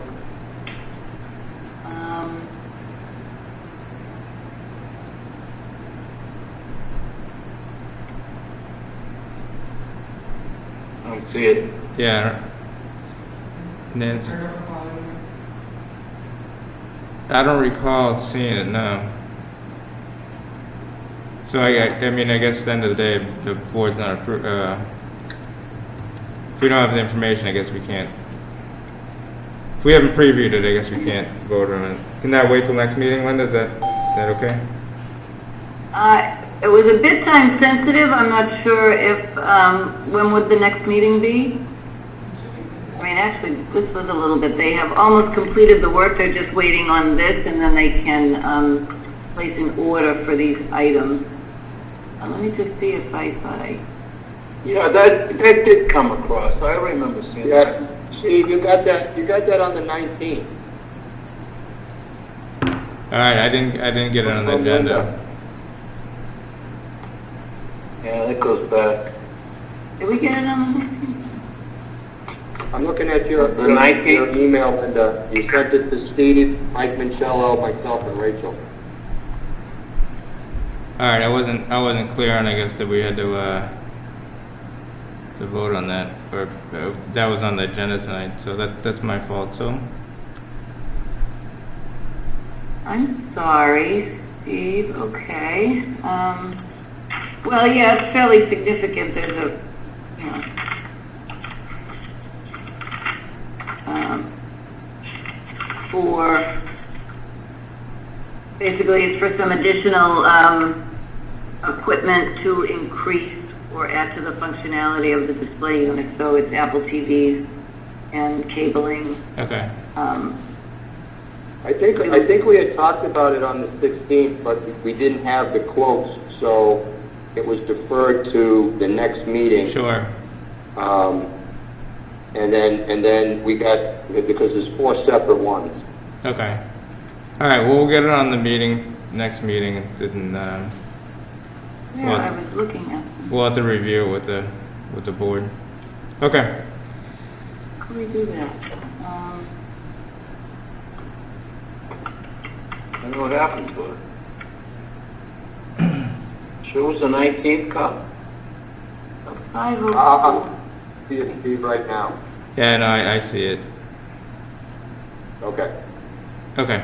I don't see it. Yeah. Nancy. I don't recall seeing it, no. So I mean, I guess at the end of the day, the board's not approved. If we don't have the information, I guess we can't. If we haven't previewed it, I guess we can't vote on it. Can that wait till next meeting, Linda? Is that okay? It was a bit time sensitive. I'm not sure if, when would the next meeting be? I mean, actually, this was a little bit, they have almost completed the work. They're just waiting on this, and then they can place an order for these items. Let me just see if I thought I... Yeah, that did come across. I remember seeing that. Steve, you got that on the 19th. All right, I didn't get it on the agenda. Yeah, that goes back. Did we get it on the 19th? I'm looking at your The 19th? your email, Linda. You sent it to Steve, Mike Mincello, myself, and Rachel. All right, I wasn't clear on, I guess, that we had to vote on that, or that was on the agenda tonight, so that's my fault. So I'm sorry, Steve. Okay. Well, yeah, it's fairly significant. There's a, you know, for basically it's for some additional equipment to increase or add to the functionality of the display unit. So it's Apple TVs and cabling. okay, I think we had talked about it on the 16th, but we didn't have the quotes, so it was deferred to the next meeting. sure. And then we got, because there's 4 separate ones. Okay. All right. Well, we'll get it on the next meeting. It didn't. Yeah, Well- I was looking at them. We'll have to review it with the board. Okay. Could we do that? I know what happened to it. Shows the 19th cup. 5:04. See it, Steve, right now. Yeah, no, I see it. Okay. Okay.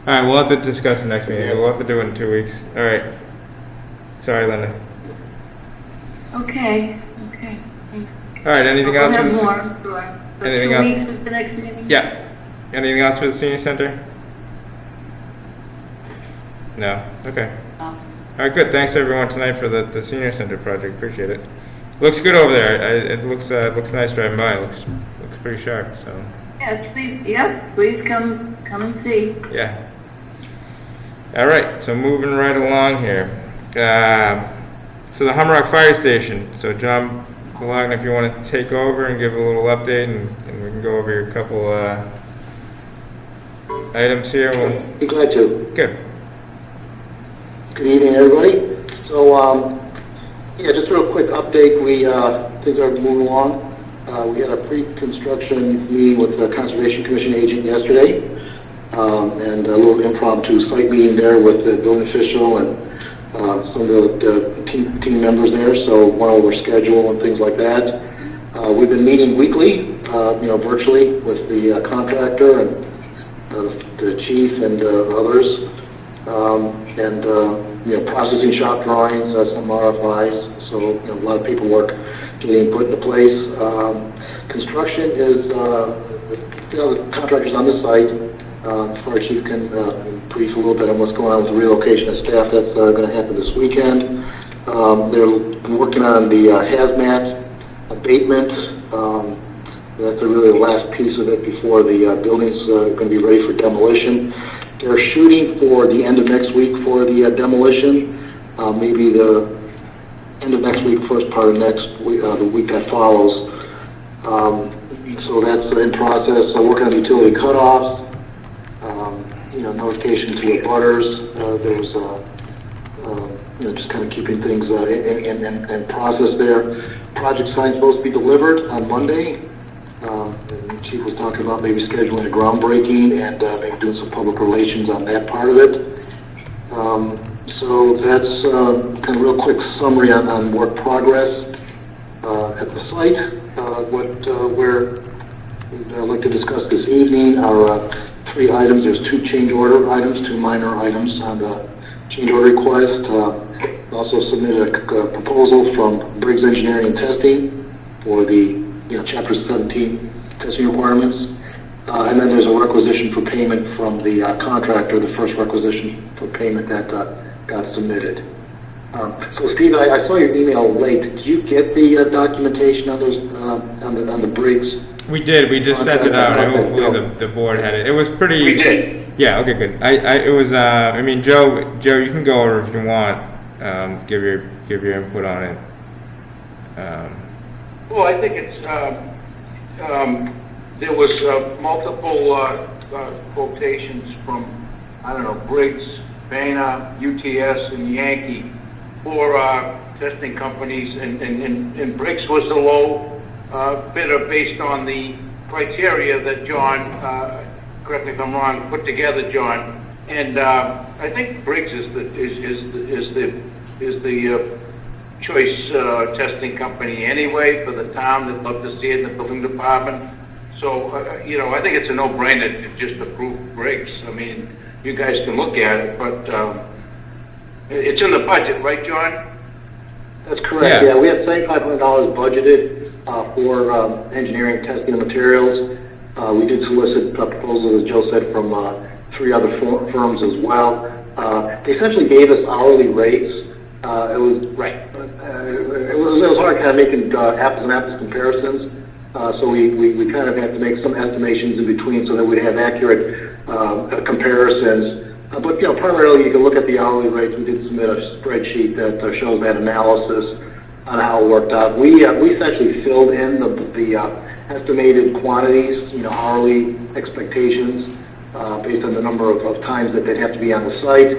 All right. We'll have to discuss the next meeting. We'll have to do it in 2 weeks. All right. Sorry, Linda. Okay. Thanks. All right. Anything We'll else? have For the, more, sure. So anything 2 else? weeks is the next meeting? Yeah. Anything else for the senior center? No. Okay. Oh. All right. Good. Thanks everyone tonight for the senior center project. Appreciate it. Looks good over there. It looks nice driving by. Looks pretty sharp. So Please come and see. yeah. All right. So moving right along here. So the Hummerock Fire Station. So John Bologna, if you want to take over and give a little update, and we can go over a couple items here. We'll, Be glad to. good. Good evening, everybody. So, yeah, just a real quick update. Things are moving along. We had a pre-construction meeting with the Conservation Commission agent yesterday, and a little impromptu site meeting there with the building official and some of the team members there. So went over schedule and things like that. We've been meeting weekly, virtually with the contractor and the chief and others. Processing shop drawings, some RFIs, so a lot of paperwork getting put into place. Construction is, the contractor's on the site. Fire chief can brief a little bit on what's going on with the relocation of staff. That's going to happen this weekend. They're working on the hazmat abatement. That's really the last piece of it before the building's going to be ready for demolition. They're shooting for the end of next week for the demolition, maybe the end of next week, first part of next week, the week that follows. So that's in process. So working on utility cutoffs, notification to the butters. There's, just kind of keeping things in process there. Project sign's supposed to be delivered on Monday. The chief was talking about maybe scheduling a groundbreaking and maybe doing some public relations on that part of it. So that's kind of real quick summary on work progress at the site. I'd like to discuss this evening are 3 items. There's 2 change order items, 2 minor items on the change order request. Also submitted a proposal from Briggs Engineering and Testing for the Chapter 17 testing requirements. And then there's a requisition for payment from the contractor, the first requisition for payment that got submitted. So Steve, I saw your email late. Did you get the documentation on those on the Briggs? We did. We just sent it out. Hopefully the board had it. It was pretty. We did. Yeah. Okay. Good. It was. Joe, you can go over if you want. Give your input on it. Well, I think it's, there was multiple quotations from I don't know, Briggs, Banner, UTS, and Yankee, four testing companies, and Briggs was the low bidder based on the criteria that John, correct me if I'm wrong, put together, John. And I think Briggs is the choice testing company anyway for the town. They'd love to see it in the building department. So, I think it's a no-brainer to just approve Briggs. I mean, you guys can look at it, but it's in the budget, right, John? That's correct, yeah. We have $7,500 budgeted for engineering, testing, and materials. We did solicit proposals, as Joe said, from 3 other firms as well. They essentially gave us hourly rates. It was hard kind of making apples and apples comparisons. So we kind of had to make some estimations in between so that we'd have accurate comparisons. But primarily you can look at the hourly rates. We did submit a spreadsheet that shows that analysis on how it worked out. We essentially filled in the estimated quantities, hourly expectations based on the number of times that they'd have to be on the site,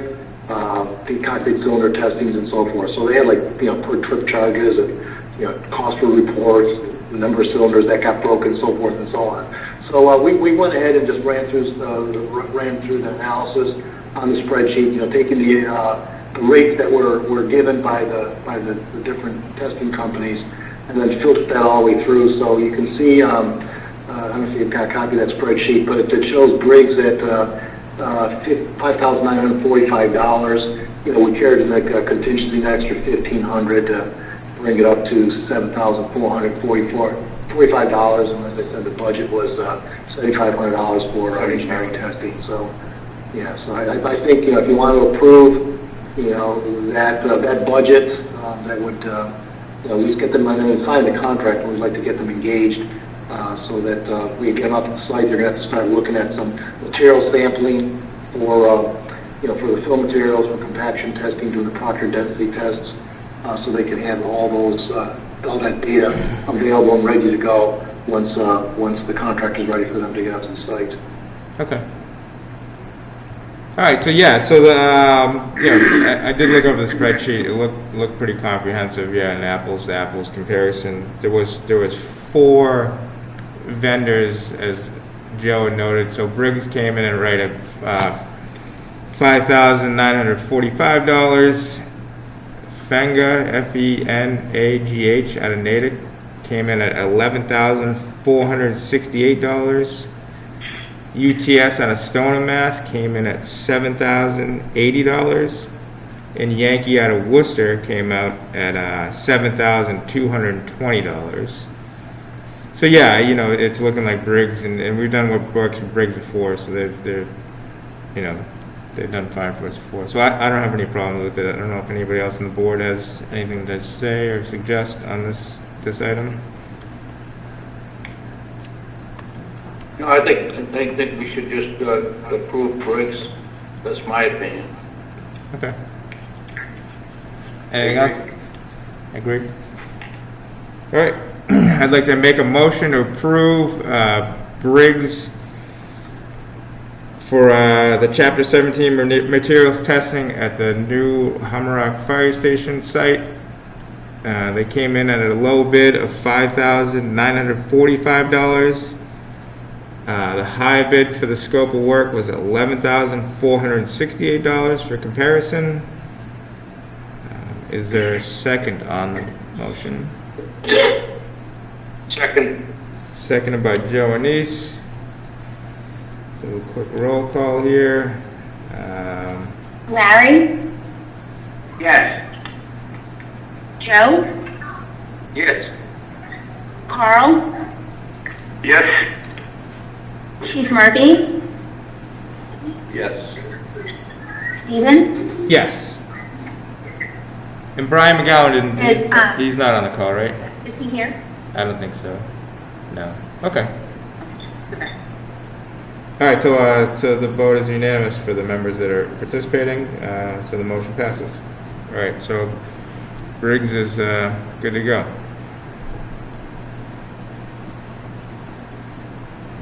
the concrete cylinder testings and so forth. So they had per trip charges and cost per reports, the number of cylinders that got broken, so forth and so on. So we went ahead and just ran through the analysis on the spreadsheet, taking the rates that were given by the different testing companies, and then filtered that all the way through. So you can see, I don't know if you've got a copy of that spreadsheet, but it shows Briggs at $5,945. We carried in a contingency an extra $1,500 to bring it up to $7,445. And as I said, the budget was $7,500 for engineering testing. So, so I think if you want to approve, that budget, that would at least get them and sign the contract. We'd like to get them engaged so that we get them up to the site. They're going to have to start looking at some material sampling for for the fill materials, for compaction testing, doing the Proctor density tests, so they can have all that data available and ready to go once the contract is ready for them to get up to the site. Okay. All right. So I did look over the spreadsheet. It looked pretty comprehensive. Yeah, an apples to apples comparison. There was 4 vendors, as Joe had noted. So Briggs came in at $5,945. Fenga, FENAGH, out of Natick, came in at $11,468. UTS out of Stoneham, Mass, came in at $7,080. And Yankee out of Worcester came out at $7,220. So it's looking like Briggs, and we've done works with Briggs before, so they've done fine for us before. So I don't have any problem with it. I don't know if anybody else on the board has anything to say or suggest on this item. No, I think we should just approve Briggs. That's my opinion. Okay. Anything else? Agree. All right. I'd like to make a motion to approve Briggs for the Chapter 17 materials testing at the new Hummerock Fire Station site. They came in at a low bid of $5,945. The high bid for the scope of work was $11,468 for comparison. Is there a second on the motion? Second. Seconded by Joe Anise. So a quick roll call here. Larry? Yes. Joe? Yes. Carl? Yes. Chief Murphy? Yes. Stephen? Yes. And Brian McGowan he's not on the call, right? Is he here? I don't think so. No. Okay. All right, so the vote is unanimous for the members that are participating, so the motion passes. All right, so Briggs is good to go.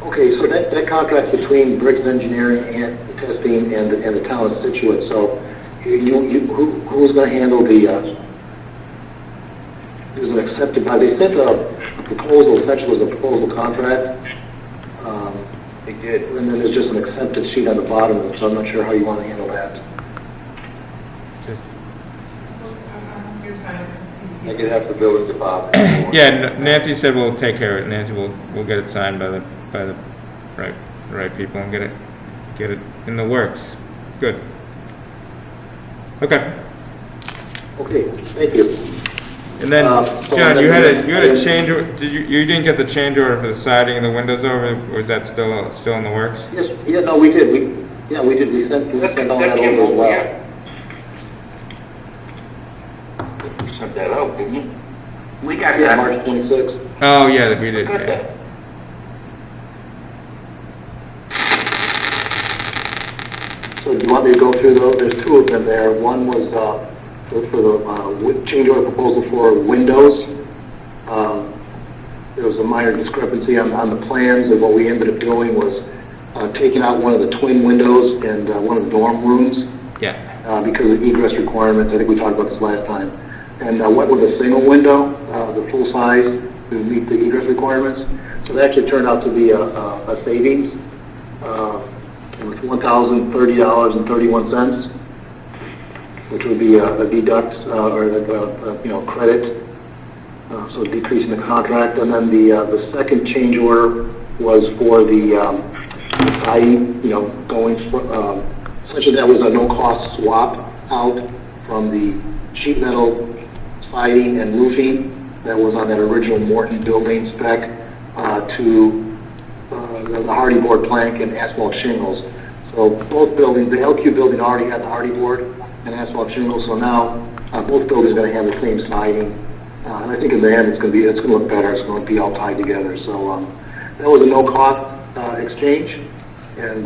Okay, so that contract's between Briggs Engineering and Testing and the town of Scituate. So who's going to handle the? It was an accepted by. They sent a proposal. Essentially, was a proposal contract. They did. And then there's just an accepted sheet on the bottom of it. So I'm not sure how you want to handle that. Just, I could have the building department. yeah, Nancy said we'll take care of it. Nancy we'll get it signed by the right people and get it in the works. Good. Okay. Okay, thank you. And then, So John, then you had a then- change order. You didn't get the change order for the siding and the windows over, or is that still in the works? Yes, yeah, no, we did. We did. We sent all that over as well. You sent that out, didn't you? We got Yeah, that. March 26th. Oh yeah, we did. Yeah. So do you want me to go through those? There's two of them there. One was for the change order proposal for windows. There was a minor discrepancy on the plans, and what we ended up doing was taking out one of the twin windows and one of the dorm rooms Yeah. because of egress requirements. I think we talked about this last time. And went with a single window, the full size, to meet the egress requirements. So that actually turned out to be a savings. It was $1,030.31, which would be a deduct or a credit, so a decrease in the contract. And then the second change order was for the siding, going essentially that was a no-cost swap out from the sheet metal siding and roofing that was on that original Morton building spec to the hardy board plank and asphalt shingles. So both buildings, the LQ building already had the hardy board and asphalt shingles, so now both buildings are going to have the same siding. And I think in the end it's going to look better. It's going to be all tied together. So that was a no-cost exchange, and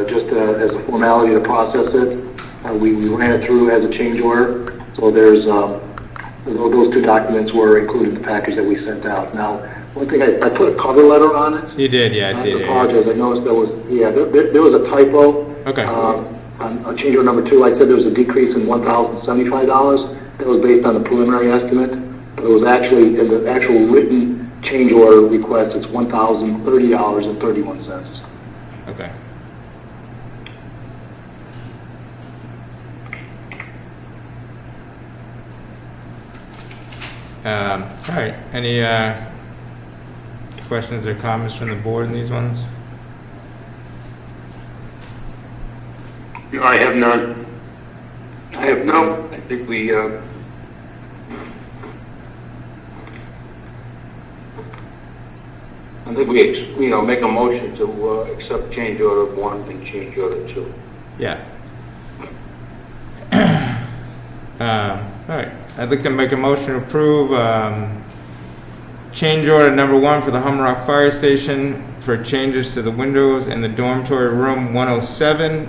just as a formality to process it, we ran it through as a change order. So there's those two documents were included in the package that we sent out. Now, one thing I put a cover letter on it. You did, yeah, I see it. I apologize. I noticed there was a typo. Okay. On change order number 2, I said there was a decrease in $1,075. That was based on a preliminary estimate, but it was actually in the actual written change order request. It's $1,030.31. Okay. All right. Any questions or comments from the board in these ones? No, I have none. I have no. I think we. I think we, make a motion to accept change order 1 and change order 2. Yeah. All right. I'd like to make a motion to approve change order number 1 for the Hummerock Fire Station for changes to the windows in the dormitory room 107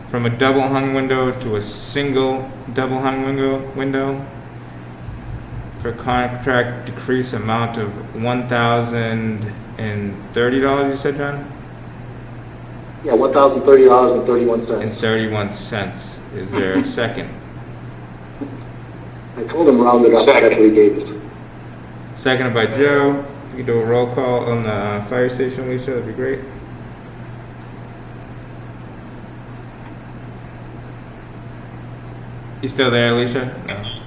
from a double hung window to a single double hung window for contract decrease amount of $1,030, you said, John? Yeah, $1,030.31. And 31 cents. Is there a second? I told him round it up. That's what he gave us. Seconded by Joe. If you could do a roll call on the fire station, Alicia, that'd be great. You still there, Alicia? No. Yeah.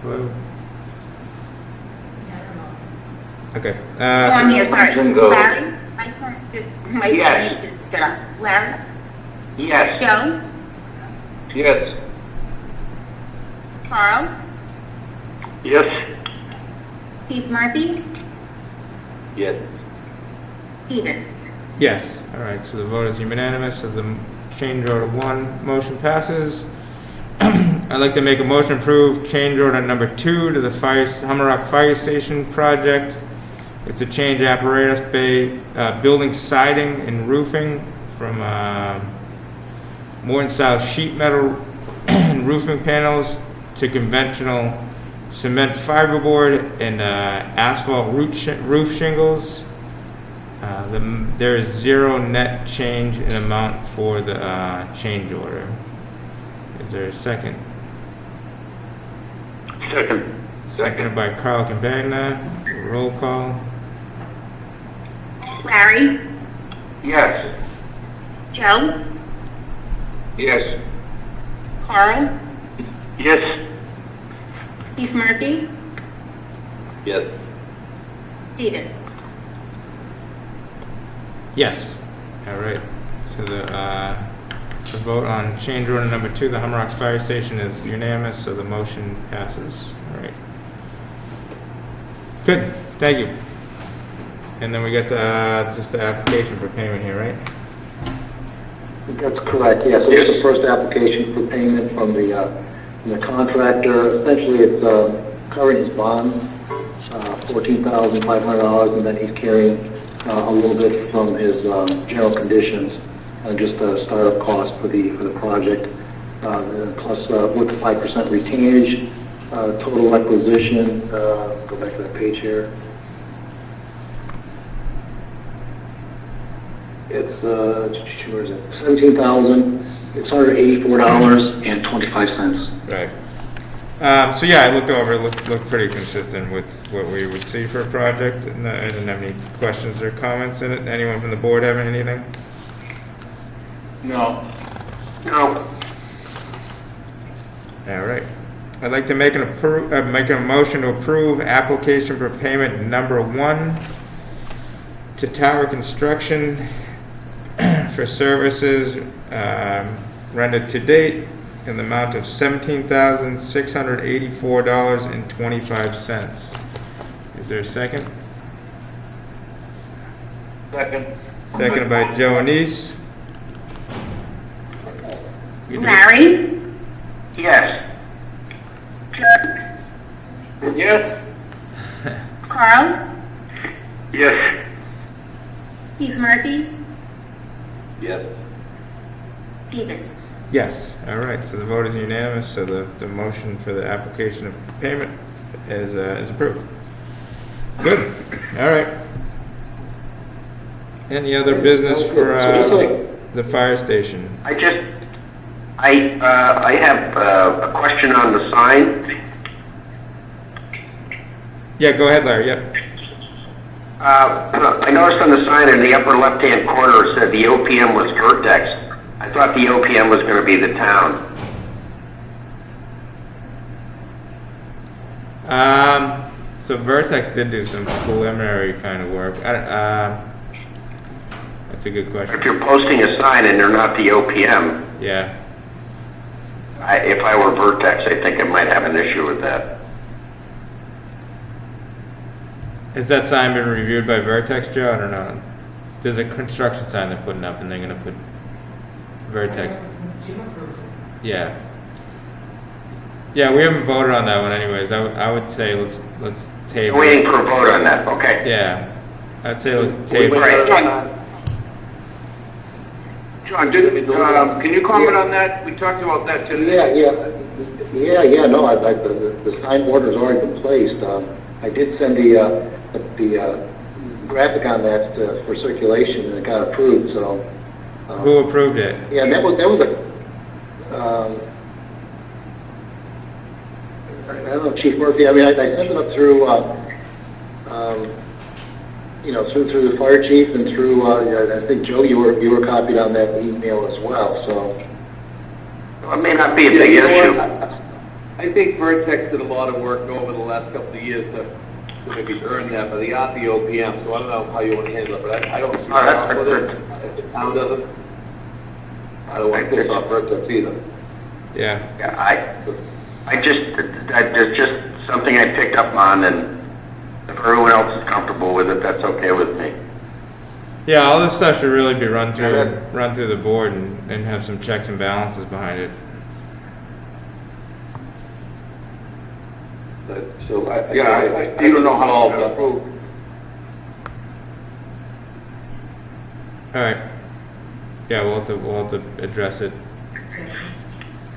Hello? Oh, Okay. I'm here, sorry. Bingo. Larry? Yes. Larry? Yes. Joe? Yes. Carl? Yes. Steve Murphy? Yes. Steven? Yes. All right. So the vote is unanimous. So the change order 1 motion passes. I'd like to make a motion to approve change order number 2 to the Hummerock Fire Station project. It's a change apparatus bay, building siding and roofing from Morton style sheet metal and roofing panels to conventional cement fiberboard and asphalt roof shingles There is zero net change in amount for the change order. Is there a second? Second. Seconded by Carl Campagna. Roll call. Larry, Yes. Joe, Yes. Carl, Yes. Chief Murphy, Yes. Stephen. Yes. All right. So the vote on change order number 2, the Hummerocks Fire Station, is unanimous, so the motion passes. All right. Good. Thank you. And then we got just the application for payment here, right? That's correct, yes. This is the first application for payment from the contractor. Essentially, it's covering his bond, $14,500, and then he's carrying a little bit from his general conditions, just the startup cost for the project, plus with the 5% retainage, total acquisition. Go back to that page here. It's where is it? $17,684.25. Right. So yeah, I looked over. It looked pretty consistent with what we would see for a project. And I didn't have any questions or comments in it. Anyone from the board have anything? No. No. All right. I'd like to make a motion to approve application for payment number 1 to Tower Construction for services rendered to date in the amount of $17,684.25. Is there a second? Second. Seconded by Joe Anise. Larry, Yes. Yes. Carl, Yes. Chief Murphy, Yes. Stephen. Yes. All right. So the vote is unanimous. So the motion for the application of payment is approved. Good. All right. Any other business for the fire station? I have a question on the sign. Yeah. Go ahead, Larry. Yep. I noticed on the sign in the upper left-hand corner it said the OPM was Vertex. I thought the OPM was going to be the town. So Vertex did do some preliminary kind of work. That's a good question. If you're posting a sign and they're not the OPM, Yeah. if I were Vertex, I think I might have an issue with that. Has that sign been reviewed by Vertex, Joe? I don't know. There's a construction sign they're putting up, and they're going to put Vertex. Yeah. Yeah, we haven't voted on that one, anyways. I would say let's table. We're waiting for a vote on that. Okay. Yeah, I'd say let's table. John, can you comment on that? We talked about that today. Yeah. No, the sign order's already been placed. I did send the graphic on that for circulation, and it got approved. So. Who approved it? Yeah, and that was a. I don't know, Chief Murphy. I mean, I sent it up through, through the fire chief and through. I think Joe, you were copied on that email as well. So. Well, it may not be a big issue. I think Vertex did a lot of work over the last couple of years to maybe earn that, but they aren't the OPM, so I don't know how you want to handle it, but I don't see a problem with it. If the town doesn't, I don't want to piss off Vertex either. Yeah. There's just something I picked up on, and if everyone else is comfortable with it, that's okay with me. Yeah, all this stuff should really be run through the board and have some checks and balances behind it. So I don't know how all that approved. All right. Yeah, we'll have to address it.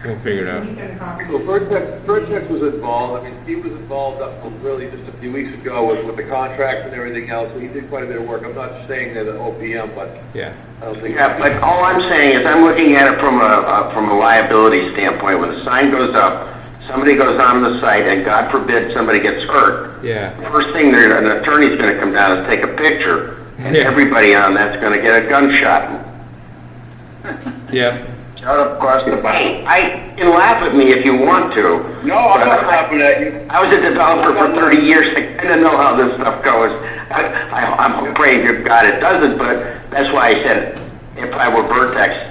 We'll figure it out. He sent a copy. So Vertex was involved. I mean, Steve was involved up until really just a few weeks ago with the contracts and everything else. So he did quite a bit of work. I'm not saying they're the OPM, but Yeah. I don't think. Yeah, but all I'm saying is I'm looking at it from a liability standpoint. When the sign goes up, somebody goes on the site, and God forbid somebody gets hurt. Yeah. First thing, an attorney's going to come down and take a picture, and Yeah. everybody on that's going to get a gunshot. Yeah. Shut up across the body. You can laugh at me if you want to. No, I'm but not laughing at you. I was a developer for 30 years. I kind of know how this stuff goes. I'm afraid to God it doesn't, but that's why I said if I were Vertex,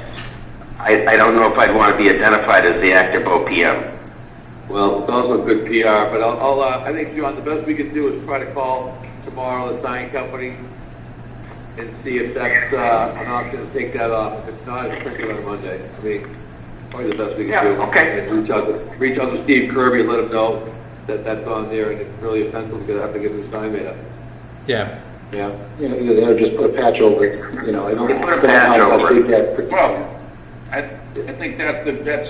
I don't know if I'd want to be identified as the active OPM. Well, it's also good PR, but I think, John, the best we can do is try to call tomorrow the sign company and see if that's an option to take that off. If it's not, it's printed on Monday. I mean, probably the best we can do. Yeah, okay. And reach out to Steve Kirby and let him know that that's on there, and it's really offensive because I have to get a new sign made up. Yeah. Yeah. You know, either that or just put a patch over it, you know, I don't. You put a patch over it. Well, I think that's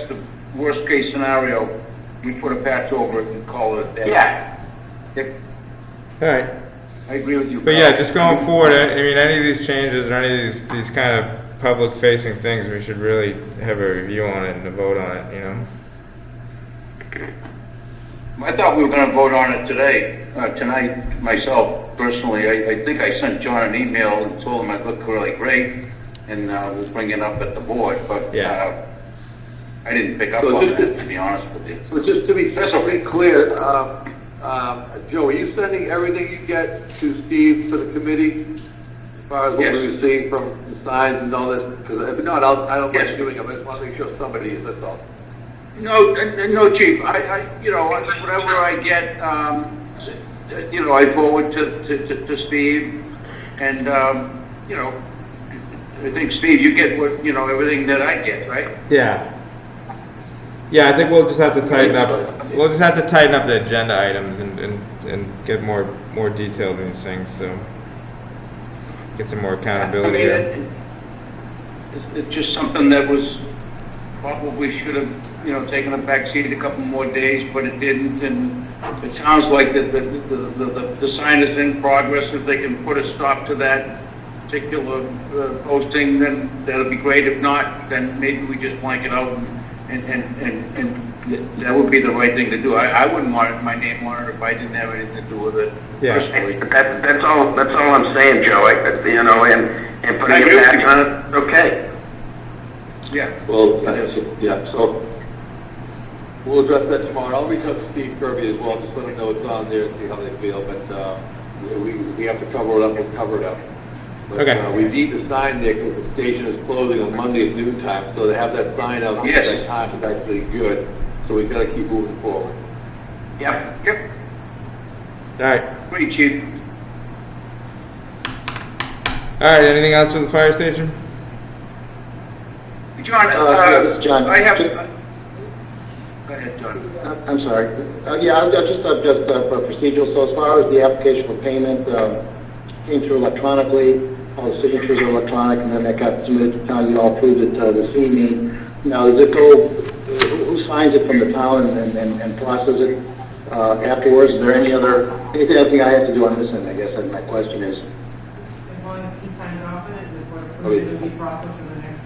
the worst case scenario. We put a patch over it and call it a day. Yeah. All right. I agree with you. But yeah, just going forward, I mean, any of these changes or any of these kind of public-facing things, we should really have a review on it and a vote on it, you know? I thought we were going to vote on it tonight, myself, personally. I think I sent John an email and told him I looked really great and was bringing it up at the board, but Yeah. I didn't pick up So on just that, to- to be honest with you. So just to be clear, Joe, are you sending everything you get to Steve for the committee? As far as what Yes. we've seen from the signs and all this? Because if not, I don't mind doing them. I just want to make sure somebody is, that's all. No, Chief. I whatever I get, I forward to Steve, and I think Steve, you get everything that I get, right? Yeah. Yeah, I think we'll just have to tighten up. We'll just have to tighten up the agenda items and get more detailed in these things. So get some more accountability here. It's just something that was probably should have taken a back seat a couple more days, but it didn't. And it sounds like the sign is in progress. If they can put a stop to that particular posting, then that'll be great. If not, then maybe we just blank it out. And that would be the right thing to do. I wouldn't want my name on it if I didn't have anything to do with it. Yeah. Personally. That's all I'm saying, Joe. And putting a patch on it, okay. Yeah. Well, yeah, so we'll address that tomorrow. I'll reach out to Steve Kirby as well, just let him know it's on there and see how they feel. But we have to cover it up, we'll cover it up. But, Okay. we need the sign there because the station is closing on Monday at noon time, so to have that sign out at Yes. that time is actually good. So we've got to keep moving forward. Yep. All right. Great, Chief. All right. Anything else for the fire station? John, yeah, this is John. I have. Go ahead, John. I'm sorry. Yeah, I've got just procedural. So as far as the application for payment, came through electronically, all the signatures are electronic, and then that got submitted to town. You all approved it this evening. Now, does it go, who signs it from the town and processes it afterwards? Is there anything I have to do on this end, I guess, and my question is? As long as he signs off on it, the board approves it, it'll be processed for the next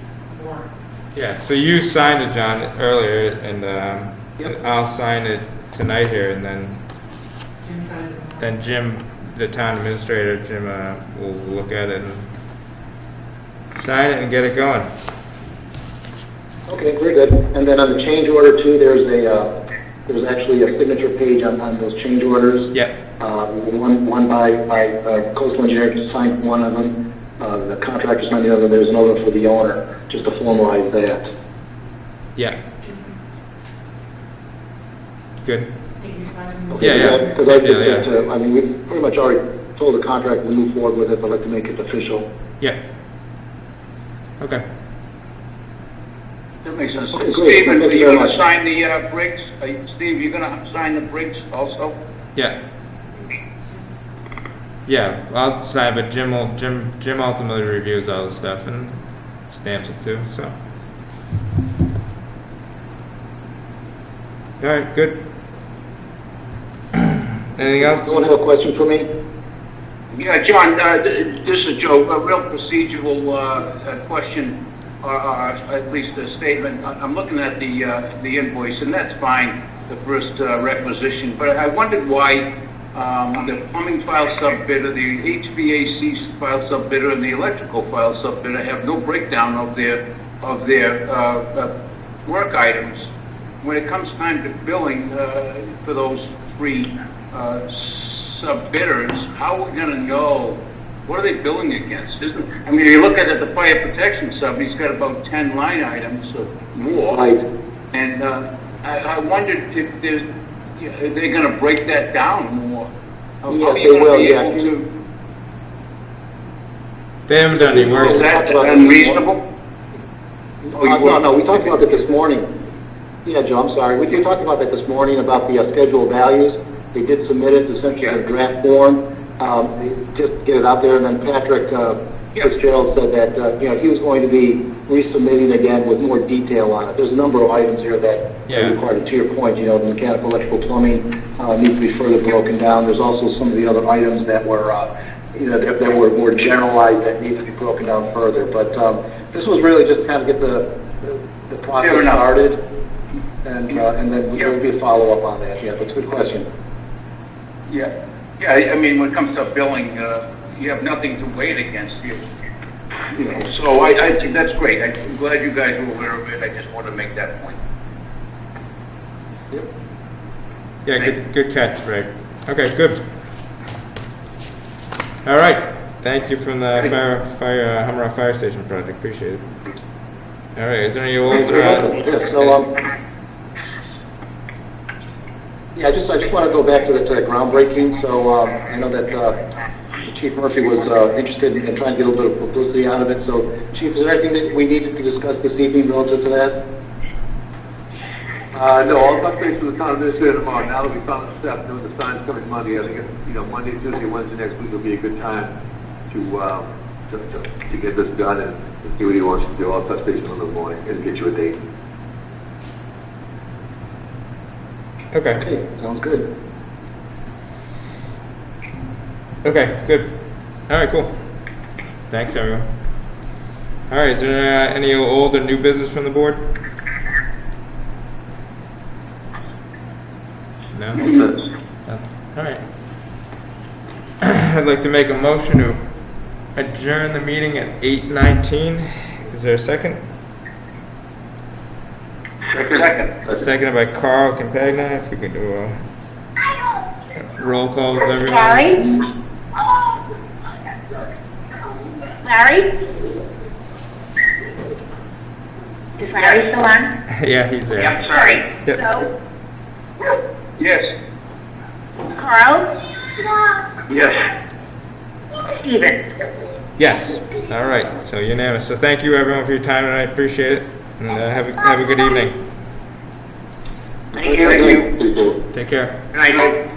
warrant. Yeah. So you signed it, John, earlier, and I'll sign it tonight here, and then Jim signs it. then Jim, the town administrator, Jim, will look at it and sign it and get it going. Okay, very good. And then on the change order too, there's actually a signature page on those change orders. Yep. One by coastal engineer signed one of them. The contractor signed the other. There's another for the owner, just to formalize that. Yeah. Good. Think you sign it? Yeah. Because I think Yeah. that, I mean, we've pretty much already told the contractor to move forward with it, but I'd like to make it official. Yeah. Okay. That makes sense. Okay, great. Steve, are Thank you you very going to much. sign the bricks? Steve, you're going to sign the bricks also? Yeah. Yeah, I'll sign, but Jim ultimately reviews all the stuff and stamps it too. So. All right, good. Anything else? Someone have a question for me? Yeah, John, this is Joe. A real procedural question, or at least a statement. I'm looking at the invoice, and that's fine, the first requisition. But I wondered why the plumbing file sub-bidder, the HVAC file sub-bidder, and the electrical file sub-bidder have no breakdown of their work items. When it comes time to billing for those three sub-bidders, how are we going to know what are they billing against? I mean, you look at it, the fire protection sub, he's got about 10 line items or more. Right. And I wondered if they're going to break that down more. How Yes, are they you going will, to be yeah. able to? They haven't done any Is work. that unreasonable? No, we talked about that this morning. Yeah, Joe, I'm sorry. We talked about that this morning about the scheduled values. They did submit it essentially in a draft form. They just get it out there, and then Patrick Fitzgerald said that he was going to be resubmitting again with more detail on it. There's a number of items here that are required. To your point, the mechanical, electrical, plumbing needs to be further broken down. There's also some of the other items that were that were more generalized that need to be broken down further. But this was really just kind of get the process started, and then there'll be a follow up on that. Yeah, that's a good question. Yeah. Yeah, I mean, when it comes to billing, you have nothing to weigh it against. So I think that's great. I'm glad you guys were aware of it. I just want to make that point. Yep. Yeah, good catch, Greg. Okay, good. All right. Thank you from the Hummerock Fire Station project. Appreciate it. All right. Is there any old? I just want to go back to the groundbreaking. So I know that Chief Murphy was interested in trying to get a little bit of publicity out of it. So, Chief, is there anything that we needed to discuss this evening relative to that? No, I'll touch base with the town administrator tomorrow. Now that we found the step doing the signs coming Monday, I think Monday, Tuesday, Wednesday next week will be a good time to get this done and see what he wants to do. I'll touch base with him in the morning and get you a date. Okay. Sounds good. Okay, good. All right, cool. Thanks, everyone. All right, is there any old or new business from the board? No? No. All right. I'd like to make a motion to adjourn the meeting at 8:19. Is there a second? Second. Seconded by Carl Campagna. If we could do a roll call with everyone. Larry? Is Larry still on? Yeah, he's there. Yeah, sorry. Yep. So, Yes. Carl? Yes. Steven? Yes. All right. So unanimous. So thank you everyone for your time, and I appreciate it. And have a good evening. Thank you. Take care. Good night.